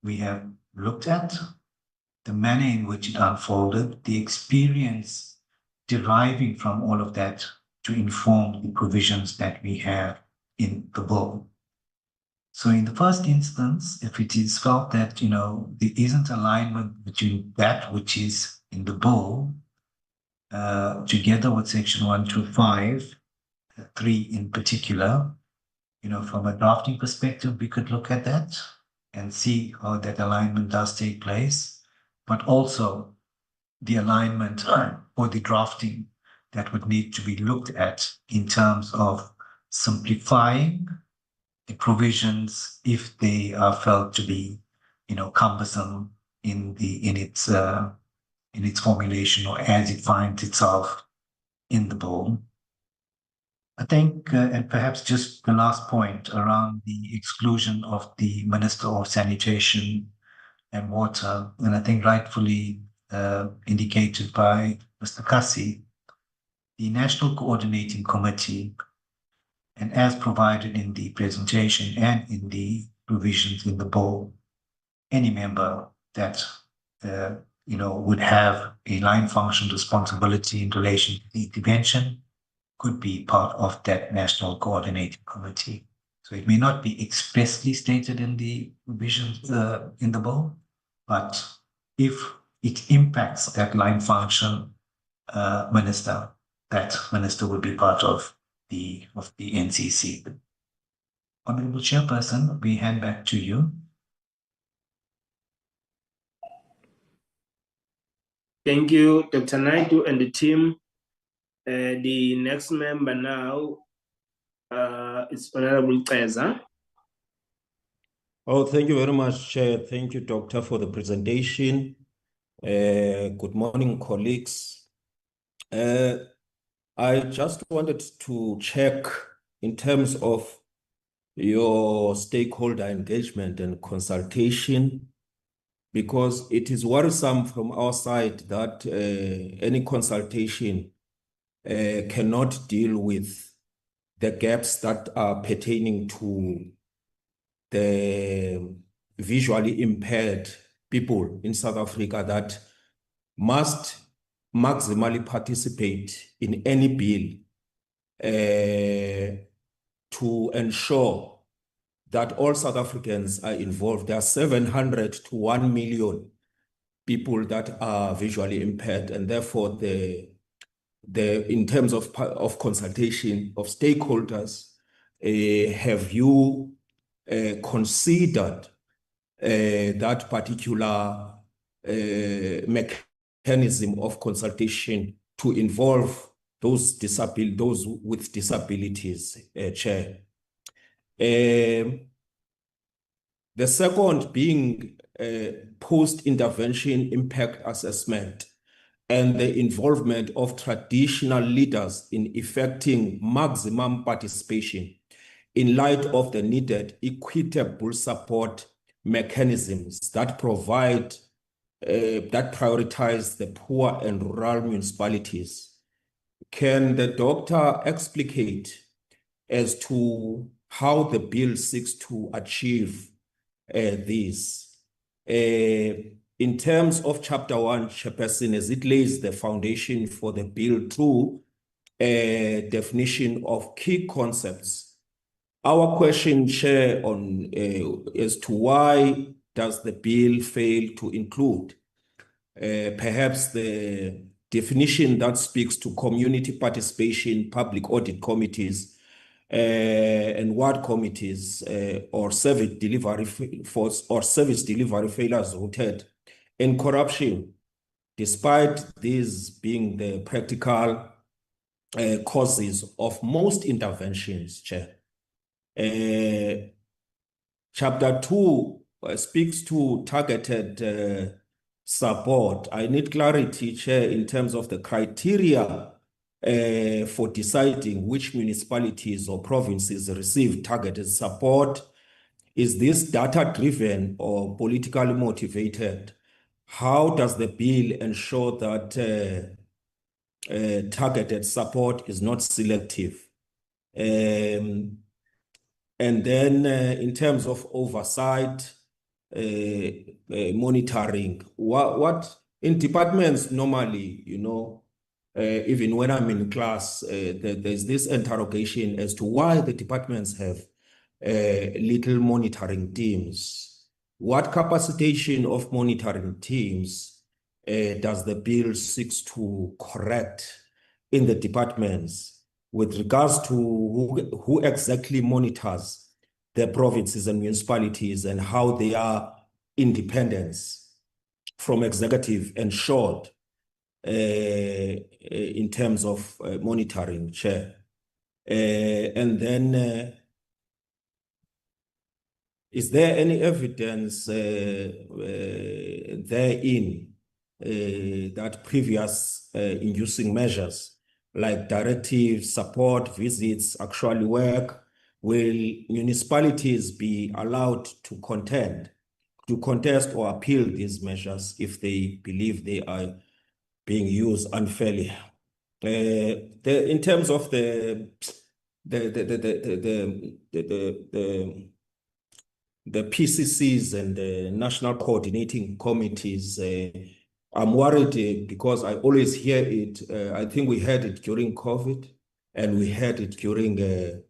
we have looked at, the manner in which it unfolded, the experience deriving from all of that to inform the provisions that we have in the bill. So in the first instance, if it is felt that, there isn't alignment between that which is in the bill together with section 125, 3 in particular, from a drafting perspective, we could look at that and see how that alignment does take place, but also the alignment or the drafting that would need to be looked at in terms of simplifying the provisions if they are felt to be, cumbersome in its formulation or as it finds itself in the bill. I think, and perhaps just the last point around the exclusion of the Minister of Sanitation and Water, and I think rightfully indicated by Mr. Kasi, the National Coordinating Committee, and as provided in the presentation and in the provisions in the bill, any member that would have a line function responsibility in relation to the intervention could be part of that National Coordinating Committee. So it may not be expressly stated in the provisions in the bill, but if it impacts that line function minister, that minister would be part of the NCC. Honorable Chairperson, we hand back to you. Thank you, Dr. Naidu and the team. The next member now is Honorable Teza. Oh, thank you very much, Chair. Thank you, Doctor, for the presentation. Good morning, colleagues. I just wanted to check in terms of your stakeholder engagement and consultation, because it is worrisome from our side that any consultation cannot deal with the gaps that are pertaining to the visually impaired people in South Africa that must maximally participate in any bill to ensure that all South Africans are involved. There are 700 to 1 million people that are visually impaired, and therefore in terms of consultation of stakeholders, have you considered that particular mechanism of consultation to involve those with disabilities, Chair? The second being post-intervention impact assessment and the involvement of traditional leaders in effecting maximum participation in light of the needed equitable support mechanisms that provide, that prioritize the poor and rural municipalities. Can the doctor explicate as to how the bill seeks to achieve this? In terms of Chapter 1, Chairperson, as it lays the foundation for the bill through a definition of key concepts, our question, Chair, on as to why does the bill fail to include perhaps the definition that speaks to community participation, public audit committees, and ward committees, or service delivery failures rooted in corruption, despite these being the practical causes of most interventions, Chair. Chapter 2 speaks to targeted support. I need clarity, Chair, in terms of the criteria for deciding which municipalities or provinces receive targeted support. Is this data-driven or politically motivated? How does the bill ensure that targeted support is not selective? And then in terms of oversight, monitoring, what in departments normally, even when I'm in class, there's this interrogation as to why the departments have little monitoring teams. What capacitation of monitoring teams does the bill seeks to correct in the departments with regards to who exactly monitors the provinces and municipalities and how their independence from executive ensured in terms of monitoring, Chair. And then is there any evidence therein that previous inducing measures like directive support visits actually work? Will municipalities be allowed to contest or appeal these measures if they believe they are being used unfairly? In terms of the PCCs and the national coordinating committees, I'm worried because I always hear it. I think we heard it during COVID, and we heard it during the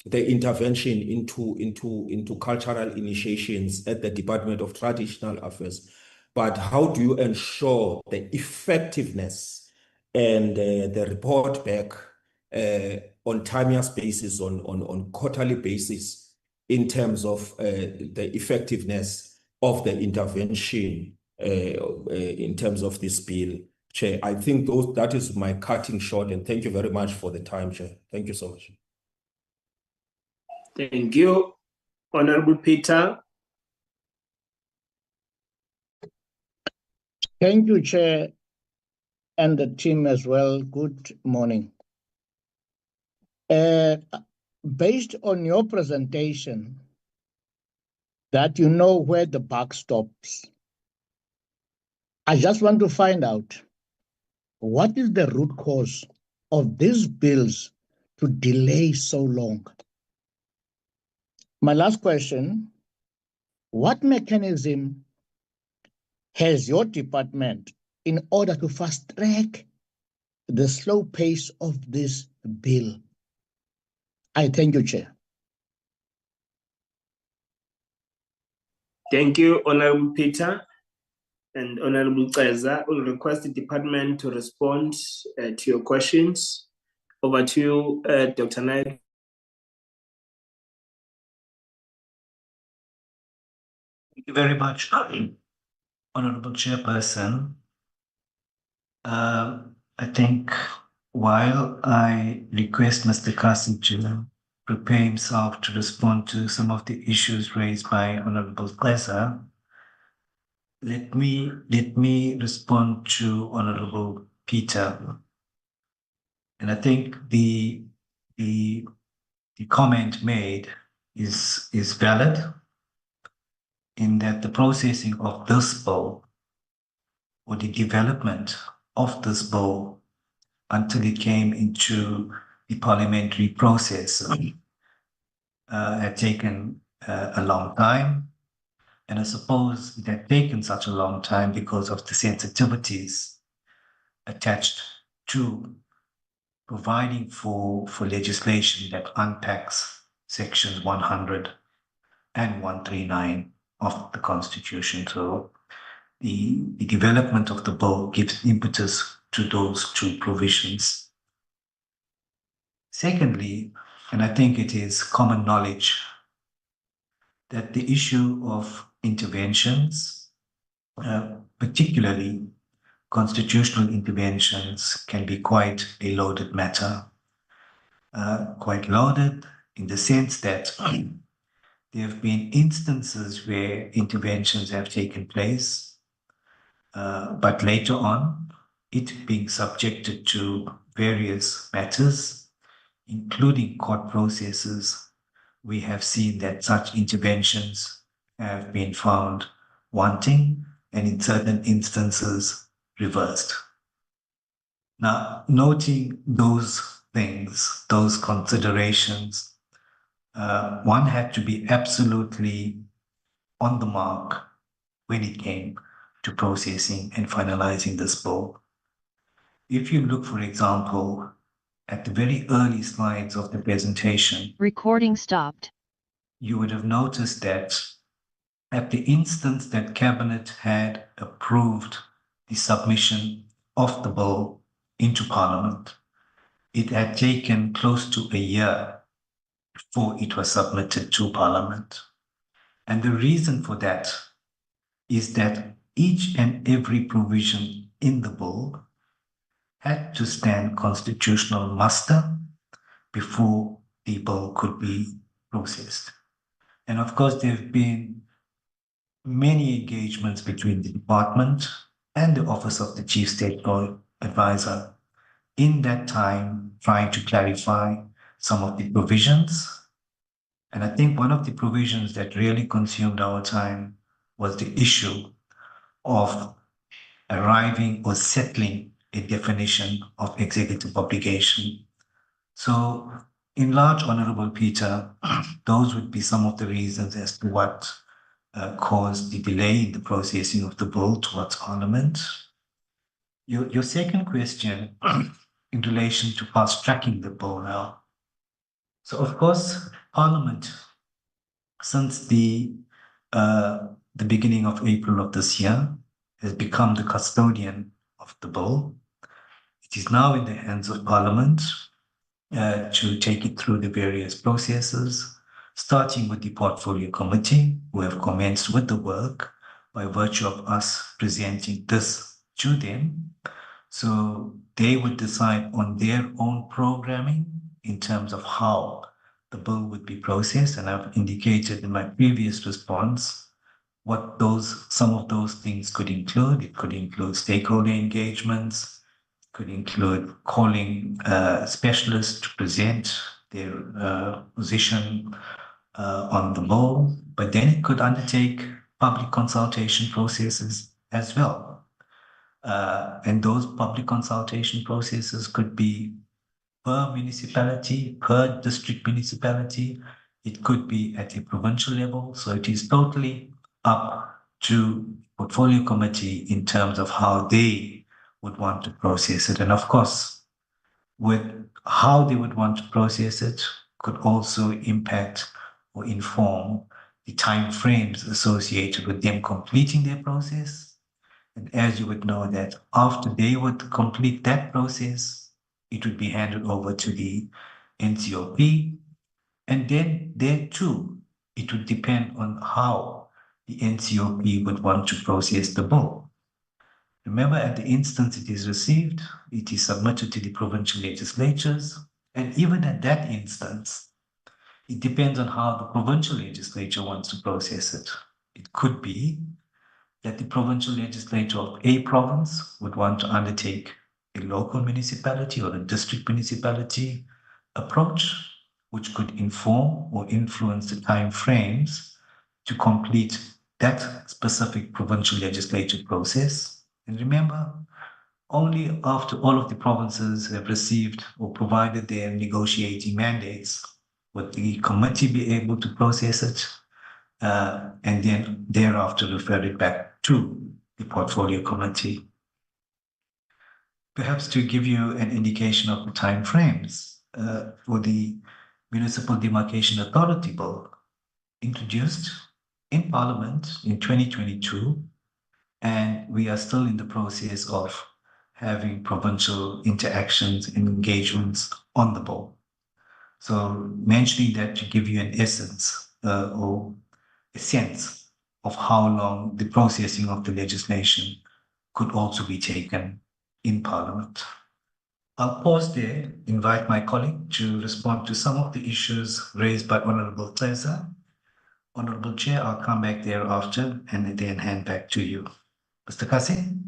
intervention into cultural initiations at the Department of Traditional Affairs. But how do you ensure the effectiveness and the report back on timeous basis, on quarterly basis, in terms of the effectiveness of the intervention in terms of this bill, Chair? I think that is my cutting short, and thank you very much for the time, Chair. Thank you so much. Thank you, Honorable Peter. Thank you, Chair, and the team as well. Good morning. Based on your presentation, that you know where the buck stops, I just want to find out what is the root cause of these bills to delay so long. My last question, what mechanism has your department in order to fast track the slow pace of this bill? I thank you, Chair. Thank you, Honorable Peter. And Honorable Ceza will request the department to respond to your questions. Over to you, Dr. Naik. Thank you very much, Honorable Chairperson. I think while I request Mr. Kasi to prepare himself to respond to some of the issues raised by Honorable Ceza, let me respond to Honorable Peter. And I think the comment made is valid, in that the processing of this bill, or the development of this bill until it came into the parliamentary process, had taken a long time. And I suppose it had taken such a long time because of the sensitivities attached to providing for legislation that unpacks sections 100 and 139 of the Constitution. So the development of the bill gives impetus to those two provisions. Secondly, and I think it is common knowledge, that the issue of interventions, particularly constitutional interventions, can be quite a loaded matter. Quite loaded in the sense that there have been instances where interventions have taken place, but later on, it being subjected to various matters, including court processes, we have seen that such interventions have been found wanting, and in certain instances, reversed. Now, noting those things, those considerations, one had to be absolutely on the mark when it came to processing and finalizing this bill. If you look, for example, at the very early slides of the presentation, Recording stopped. you would have noticed that at the instance that Cabinet had approved the submission of the bill into Parliament, it had taken close to a year before it was submitted to Parliament. And the reason for that is that each and every provision in the bill had to stand constitutional muster before the bill could be processed. And of course, there have been many engagements between the department and the Office of the Chief State Law Advisor in that time, trying to clarify some of the provisions. And I think one of the provisions that really consumed our time was the issue of arriving or settling a definition of executive obligation. So, in large, Honorable Peter, those would be some of the reasons as to what caused the delay in the processing of the bill towards Parliament. Your second question in relation to fast-tracking the bill now. So, of course, Parliament, since the beginning of April of this year, has become the custodian of the bill. It is now in the hands of Parliament to take it through the various processes, starting with the Portfolio Committee, who have commenced with the work by virtue of us presenting this to them. So they would decide on their own programming in terms of how the bill would be processed. And I've indicated in my previous response what some of those things could include. It could include stakeholder engagements, could include calling specialists to present their position on the bill, but then it could undertake public consultation processes as well. And those public consultation processes could be per municipality, per district municipality. It could be at a provincial level. So it is totally up to Portfolio Committee in terms of how they would want to process it. And of course, with how they would want to process it could also impact or inform the time frames associated with them completing their process. And as you would know that after they would complete that process, it would be handed over to the NCOP. And then there too, it would depend on how the NCOP would want to process the bill. Remember, at the instance it is received, it is submitted to the provincial legislatures. And even at that instance, it depends on how the provincial legislature wants to process it. It could be that the provincial legislature of a province would want to undertake a local municipality or a district municipality approach, which could inform or influence the time frames to complete that specific provincial legislature process. And remember, only after all of the provinces have received or provided their negotiating mandates would the committee be able to process it and then thereafter refer it back to the Portfolio Committee. Perhaps to give you an indication of the time frames for the Municipal Demarcation Authority Bill introduced in Parliament in 2022, and we are still in the process of having provincial interactions and engagements on the bill. So mentioning that to give you an essence or a sense of how long the processing of the legislation could also be taken in Parliament. I'll pause there, invite my colleague to respond to some of the issues raised by Honorable Teza. Honorable Chair, I'll come back thereafter and then hand back to you. Mr. Kasi?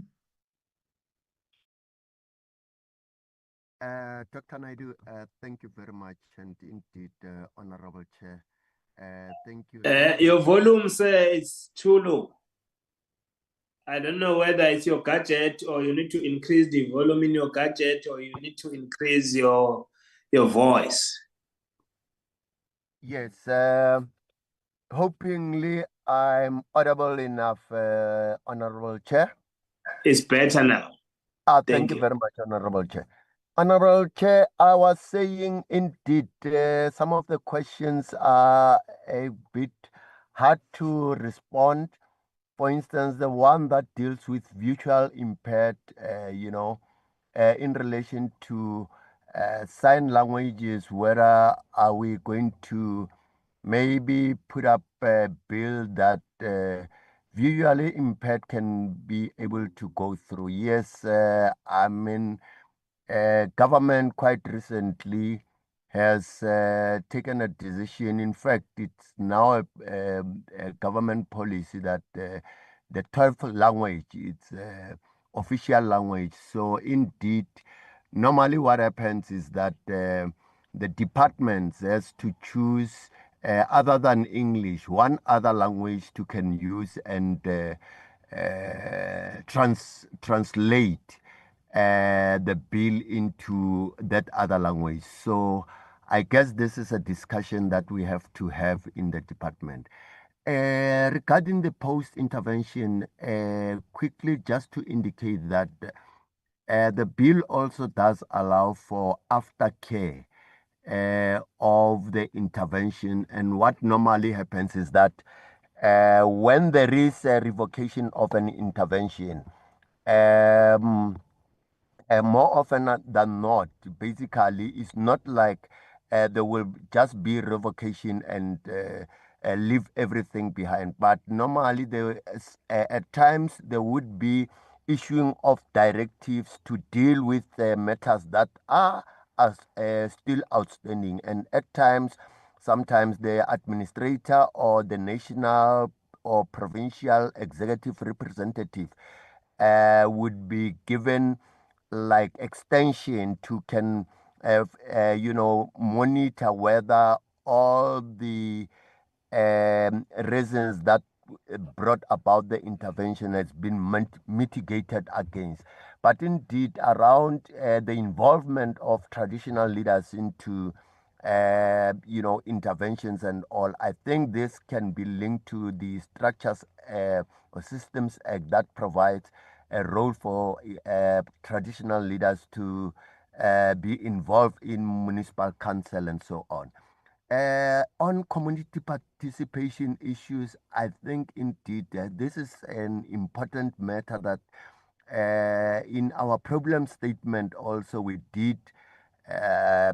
Dr. Naidu, thank you very much, and indeed, Honorable Chair. Thank you. Your volume, sir, is too low. I don't know whether it's your gadget or you need to increase the volume in your gadget or you need to increase your voice. Yes, hopingly I'm audible enough, Honorable Chair. It's better now. Thank you very much, Honorable Chair. Honorable Chair, I was saying indeed some of the questions are a bit hard to respond. For instance, the one that deals with visual impaired, in relation to sign languages, whether are we going to maybe put up a bill that visually impaired can be able to go through. Yes, I mean, government quite recently has taken a decision. In fact, it's now a government policy that the 12th language is official language. So indeed, normally what happens is that the departments has to choose other than English, one other language to can use and translate the bill into that other language. So I guess this is a discussion that we have to have in the department. Regarding the post-intervention, quickly just to indicate that the bill also does allow for aftercare of the intervention. And what normally happens is that when there is a revocation of an intervention, more often than not, basically, it's not like there will just be revocation and leave everything behind. But normally, there at times there would be issuing of directives to deal with matters that are still outstanding, and at times, sometimes the administrator or the national or provincial executive representative would be given like extension to can monitor whether all the reasons that brought about the intervention has been mitigated against. But indeed, around the involvement of traditional leaders into interventions and all, I think this can be linked to the Structures or Systems Act that provides a role for traditional leaders to be involved in municipal council and so on. On community participation issues, I think indeed this is an important matter that in our problem statement also we did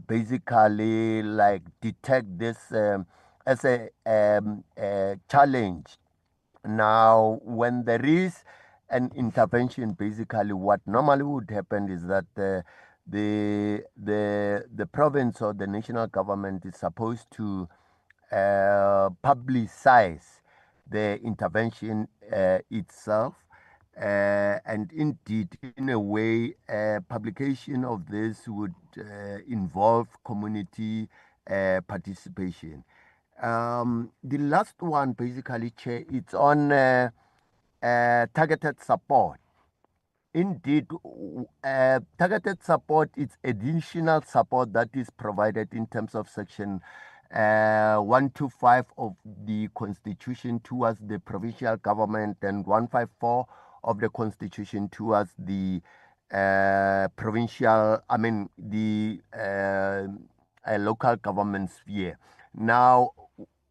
basically like detect this as a challenge. Now, when there is an intervention, basically what normally would happen is that the province or the national government is supposed to publicize the intervention itself. And indeed, in a way, publication of this would involve community participation. The last one, basically, Chair, it's on targeted support. Indeed, targeted support is additional support that is provided in terms of Section 125 of the Constitution towards the provincial government and 154 of the Constitution towards the local government sphere. Now,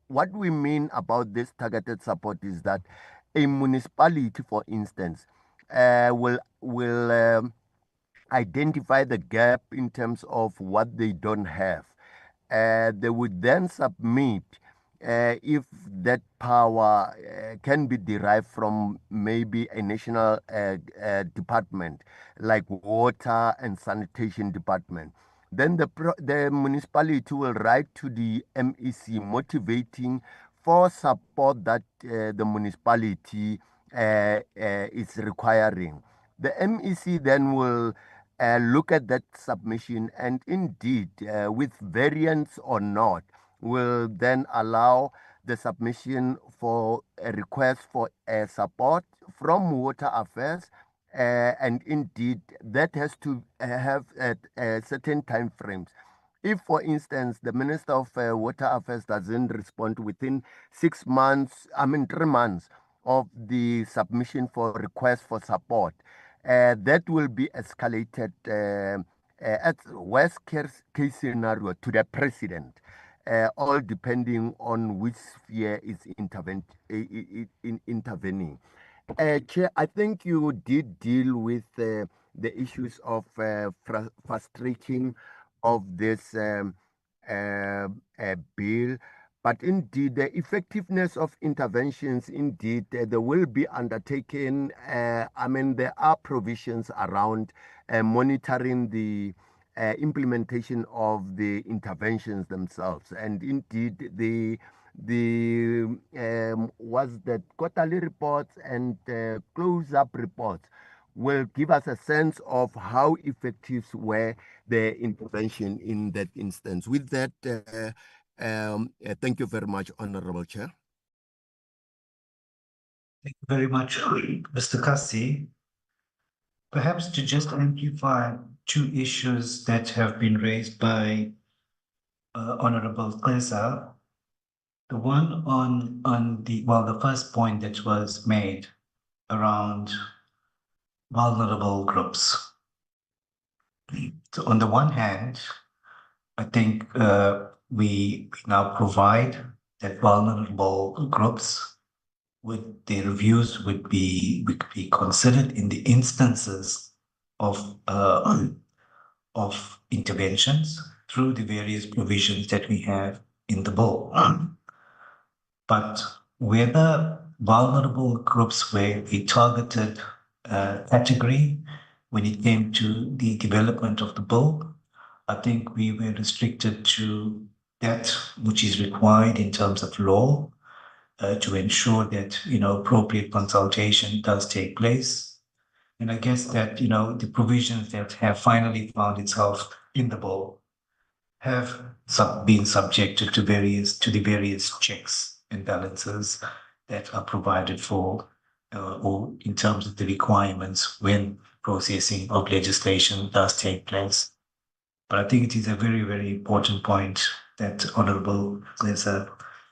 what we mean about this targeted support is that a municipality, for instance, will identify the gap in terms of what they don't have. They would then submit if that power can be derived from maybe a national department like water and sanitation department. Then the municipality will write to the MEC motivating for support that the municipality is requiring. The MEC then will look at that submission and indeed, with variance or not, will then allow the submission for a request for support from Water Affairs. And indeed, that has to have certain time frames. If, for instance, the Minister of Water Affairs doesn't respond within 3 months of the submission for request for support, that will be escalated at worst case scenario to the president. all depending on which sphere is intervening. Chair, I think you did deal with the issues of frustrating of this bill, but indeed the effectiveness of interventions, indeed, they will be undertaken. I mean, there are provisions around monitoring the implementation of the interventions themselves, and indeed was that quarterly reports and close-up reports will give us a sense of how effective were the intervention in that instance. With that, thank you very much, Honorable Chair. Thank you very much, Mr. Kasi. Perhaps to just amplify two issues that have been raised by Honorable Klesa. The one on the first point that was made around vulnerable groups. So on the one hand, I think we now provide that vulnerable groups with the reviews would be considered in the instances of interventions through the various provisions that we have in the bill. But whether vulnerable groups were a targeted category when it came to the development of the bill, I think we were restricted to that which is required in terms of law to ensure that, appropriate consultation does take place. And I guess that, the provisions that have finally found itself in the bill have been subjected to the various checks and balances that are provided for or in terms of the requirements when processing of legislation does take place. But I think it is a very, very important point that Honorable Klesa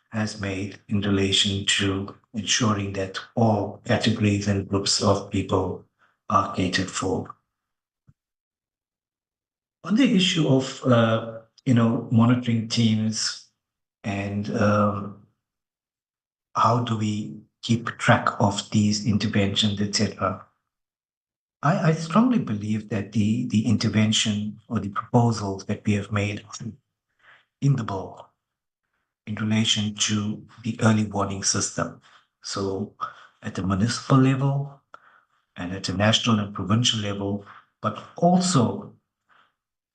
has made in relation to ensuring that all categories and groups of people are catered for. On the issue of monitoring teams and how do we keep track of these interventions, etc. I strongly believe that the intervention or the proposals that we have made in the bill in relation to the early warning system, so at the municipal level and at the national and provincial level, but also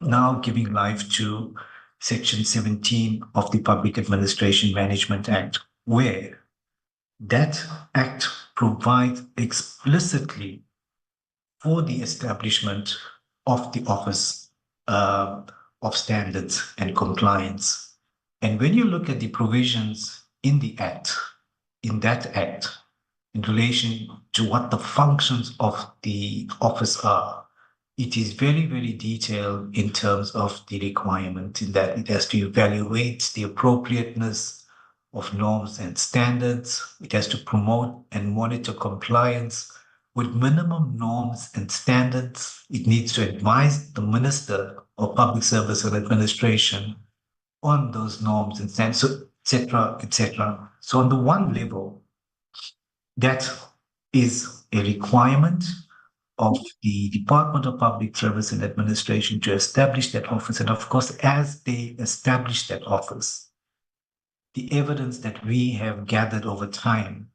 now giving life to Section 17 of the Public Administration Management Act, where that act provides explicitly for the establishment of the Office of Standards and Compliance. And when you look at the provisions in that act, in relation to what the functions of the office are, it is very, very detailed in terms of the requirement in that it has to evaluate the appropriateness of norms and standards. It has to promote and monitor compliance with minimum norms and standards. It needs to advise the Minister of Public Service and Administration on those norms and standards, etc., etc. So on the one level, that is a requirement of the Department of Public Service and Administration to establish that office. And of course, as they establish that office, the evidence that we have gathered over time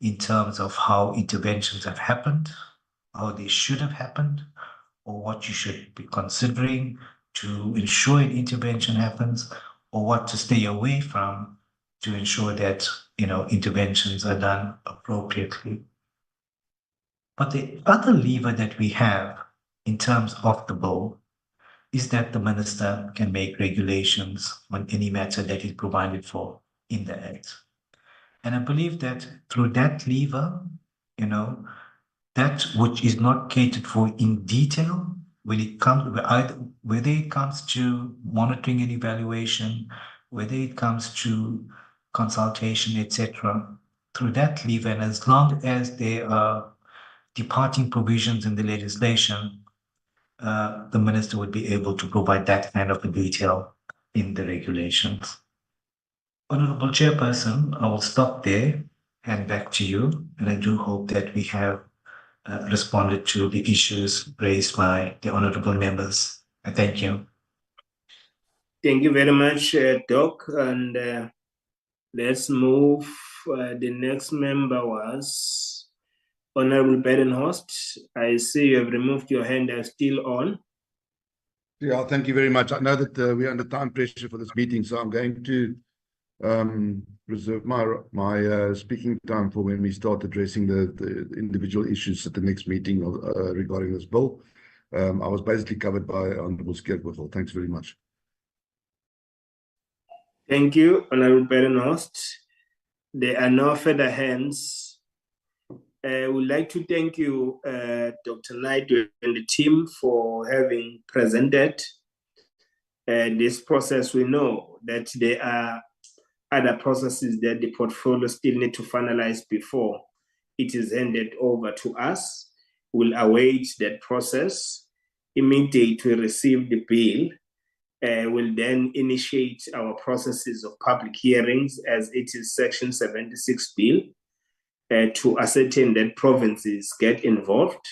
in terms of how interventions have happened, how they should have happened, or what you should be considering to ensure an intervention happens, or what to stay away from to ensure that, interventions are done appropriately. But the other lever that we have in terms of the bill is that the minister can make regulations on any matter that is provided for in the Act. And I believe that through that lever, that which is not catered for in detail, when it comes, whether it comes to monitoring and evaluation, whether it comes to consultation, etc., through that lever, and as long as there are departing provisions in the legislation, the minister would be able to provide that kind of a detail in the regulations. Honorable Chairperson, I will stop there and back to you. And I do hope that we have responded to the issues raised by the honorable members. I thank you. Thank you very much, Doc. And let's move. The next member was Honorable Badenhorst. I see you have removed your hand. Are still on? Yeah, thank you very much. I know that we're under time pressure for this meeting, so I'm going to reserve my speaking time for when we start addressing the individual issues at the next meeting regarding this bill. I was basically covered by Honorable Skeerkwagel. Thanks very much. Thank you, Honorable Badenhorst. There are no further hands. We'd like to thank you, Dr. Knight and the team for having presented this process. We know that there are other processes that the portfolio still need to finalize before it is handed over to us. We'll await that process. Immediately we receive the bill, we'll then initiate our processes of public hearings as it is Section 76 bill to ascertain that provinces get involved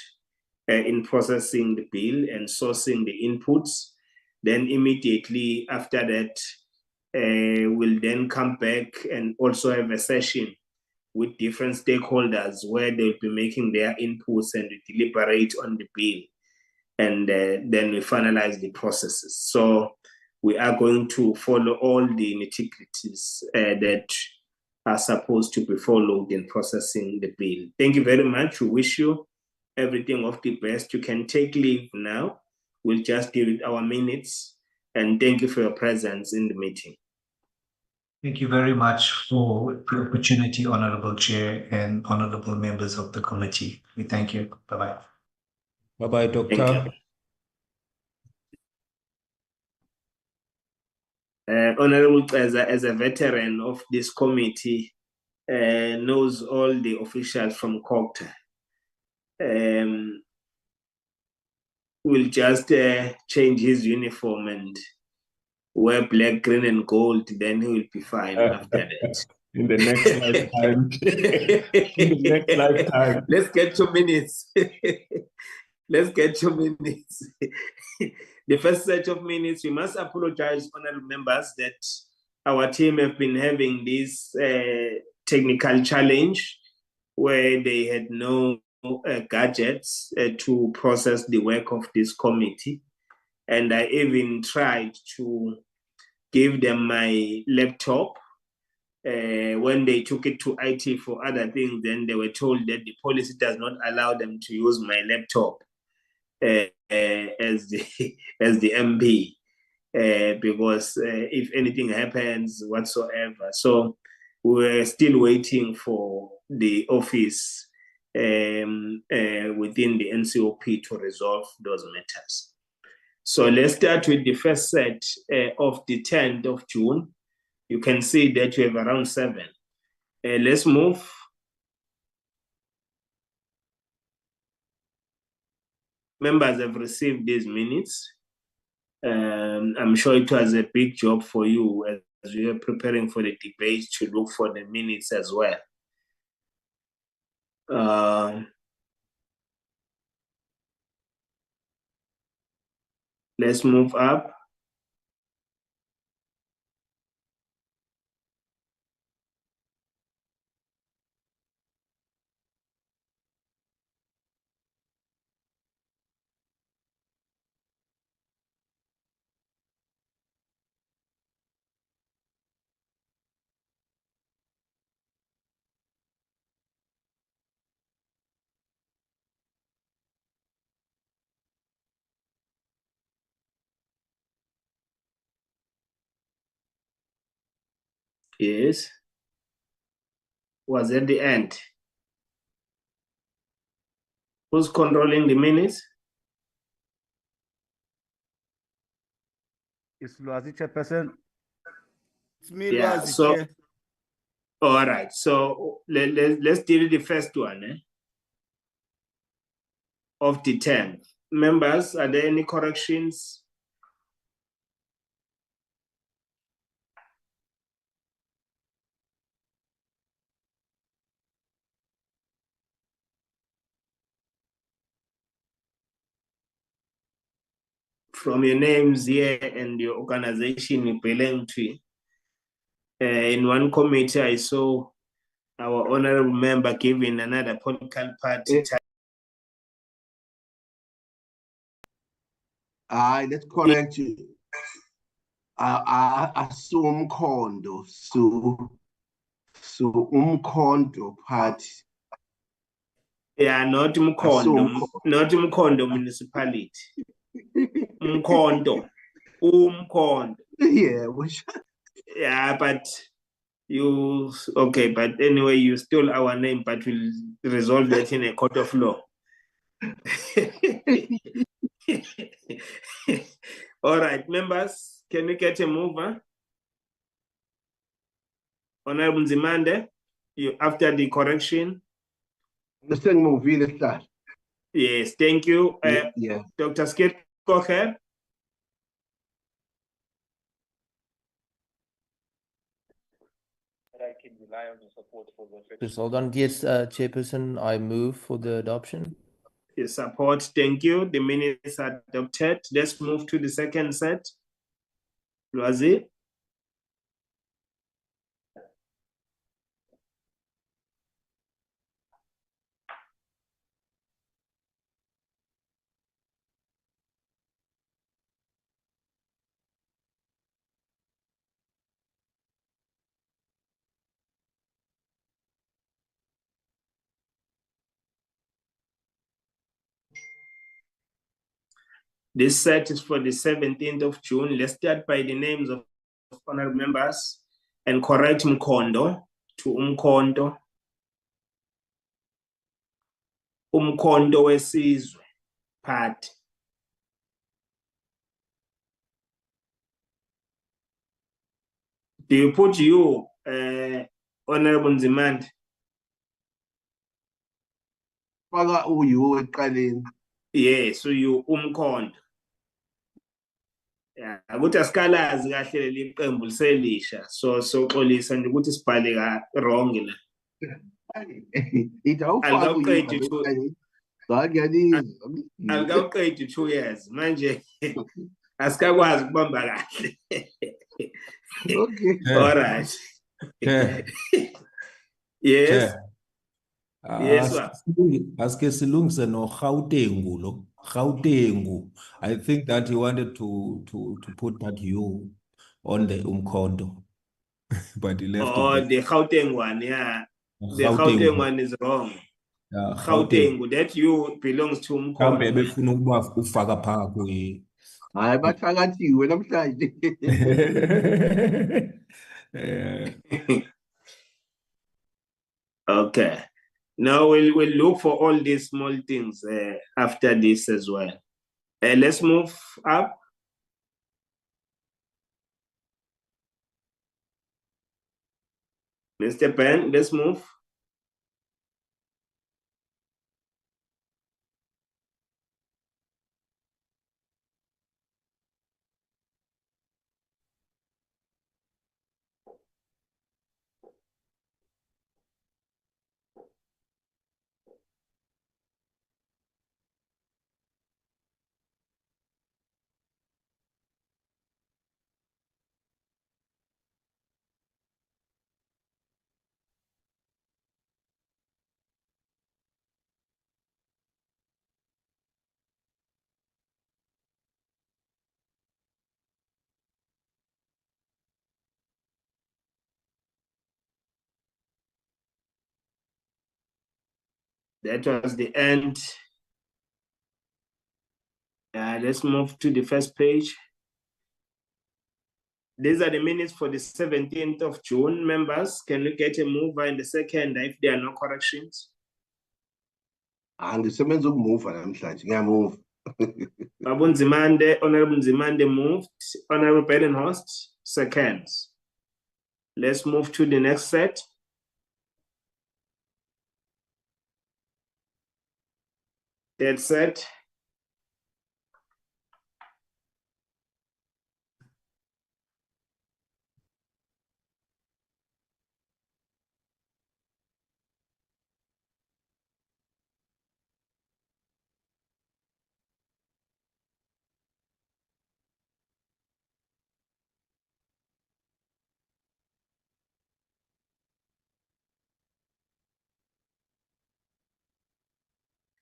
in processing the bill and sourcing the inputs. Then immediately after that, we'll then come back and also have a session with different stakeholders where they'll be making their inputs and deliberate on the bill. And then we finalize the processes. So we are going to follow all the nitty-gritties that are supposed to be followed in processing the bill. Thank you very much. We wish you everything of the best. You can take leave now. We'll just deal with our minutes. And thank you for your presence in the meeting. Thank you very much for the opportunity, Honorable Chair and honorable members of the committee. We thank you. Bye-bye. Bye-bye, Doctor. Thank you. Honorable, as a veteran of this committee, knows all the officials from Cooperative. Will just change his uniform and wear black, green, and gold, then he will be fine after that. In the next lifetime. In the next lifetime. Let's get 2 minutes. Let's get 2 minutes. The first set of minutes, we must apologize, honorable members, that our team have been having this technical challenge where they had no gadgets to process the work of this committee. And I even tried to give them my laptop. When they took it to IT for other things, then they were told that the policy does not allow them to use my laptop as the MP, because if anything happens whatsoever. So we're still waiting for the office within the NCOP to resolve those matters. So let's start with the first set of the 10th of June. You can see that we have around 7. Let's move. Members have received these minutes. I'm sure it was a big job for you as we are preparing for the debate to look for the minutes as well. Let's move up. Yes. Was at the end. Who's controlling the minutes? It's Lwazi, Chairperson. It's me, Yeah, Lwazi, so, Chair. all right, so let's deal with the first one of the 10. Members, are there any corrections? from your names here and your organization you belong to. In one committee, I saw our honorable member giving another political party. Let's correct you. Assume Kondo, so Umkondo party. Yeah, not Mkondo, not Mkondo municipality. Mkondo, Umkondo. Yeah, yeah, but you okay, but anyway, you stole our name, but we'll resolve that in a court of law. All right, members, can we get a mover? Honorable Nzimande, you after the correction. Yes, thank you. Yeah. Dr. Skip Kocher. I can rely on the support for the Just hold on. Yes, Chairperson, I move for the adoption. Your support, thank you. The minutes are adopted. Let's move to the second set. Lwazi. This set is for the 17th of June. Let's start by the names of honorable members and correct Mkondo to Umkondo. Umkondo wesizwe party. Do you put you, Honorable Nzimande? Yes, so you Umkondo. Yeah, ukuthi asikalazi kahle leli qembu liselisha so xolisa nje ukuthi sibhale wrong la. Alikawuqedi 2 years manje asikakwazi ukubamba kahle. Okay. All right. Yes. Yes, Aske silungise no Gautengu lo. Gautengu. I think that he wanted to put that you on the Umkondo. But he left it. The Gauteng one, yeah. The Gauteng. Gauteng one is wrong. Yeah, Gauteng, that you belongs to Umkondo. Kambe befuna ufaka phako ye. Hayi bathakathiwe namhlanje. Okay. Now we'll look for all these small things after this as well. Let's move up. Mr. Penn, let's move. That was the end. Let's move to the first page. These are the minutes for the 17th of June. Members, can you get a mover in the second if there are no corrections? Angisebenza ukumuva namhlanje ngiyamove. Babu Nzimande, Honorable Nzimande moved. Honorable Bedenhorst, seconds. Let's move to the next set. Third set.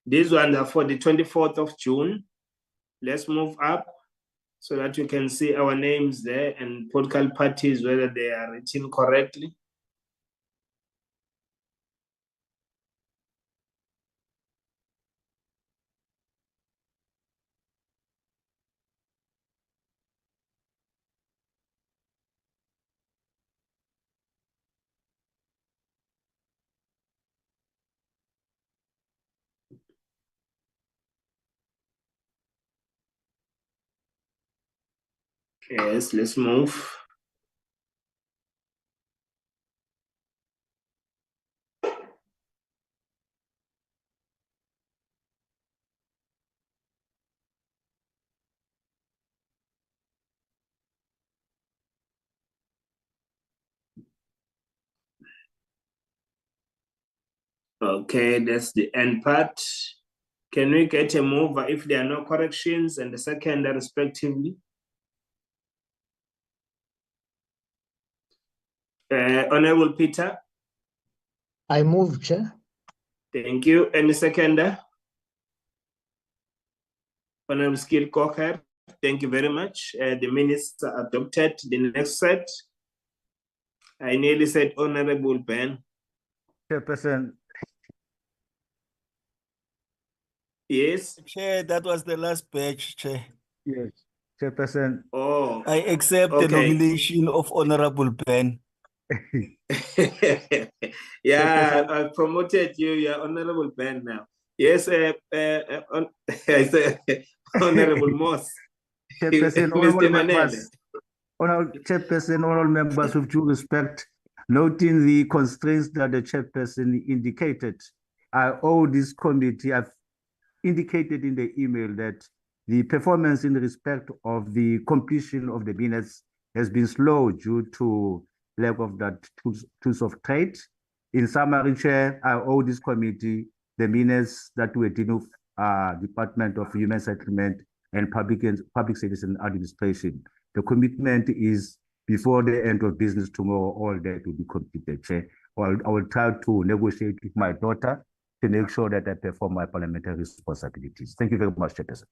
These ones are for the 24th of June. Let's move up so that you can see our names there and political parties, whether they are written correctly. Yes, let's move. Okay, that's the end part. Can we get a mover if there are no corrections and the seconder respectively? Honorable Peter. I move, Chair. Thank you. Any seconder? Honorable Skill Cocker. Thank you very much. The minutes are adopted. The next set. I nearly said Honorable Ben. Chairperson. Yes. Chair, that was the last batch, Chair. Yes. Chairperson. Oh. I accept the nomination of Honorable Ben. Yeah, I promoted you. You're Honorable Ben now. Yes, I say Honorable Moss. Chairperson, Mr. Manele. Chairperson, all members, with due respect, noting the constraints that the chairperson indicated, I owe this committee, I've indicated in the email that the performance in respect of the completion of the minutes has been slow due to lack of that tools of trade. In summary, Chair, I owe this committee the minutes that were dealing with Department of Human Settlement and Public Service and Administration. The commitment is before the end of business tomorrow, all that will be completed, Chair. I will try to negotiate with my daughter to make sure that I perform my parliamentary responsibilities. Thank you very much, Chairperson.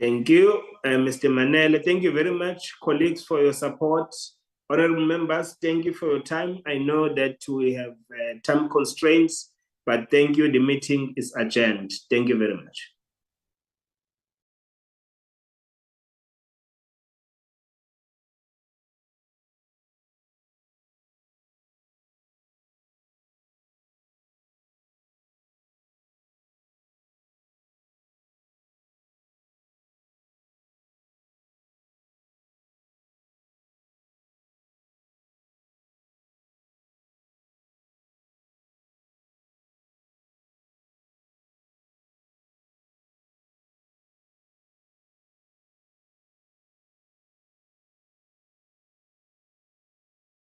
Thank you, Mr. Manele. Thank you very much, colleagues, for your support. Honorable members, thank you for your time. I know that we have time constraints, but thank you. The meeting is adjourned. Thank you very much.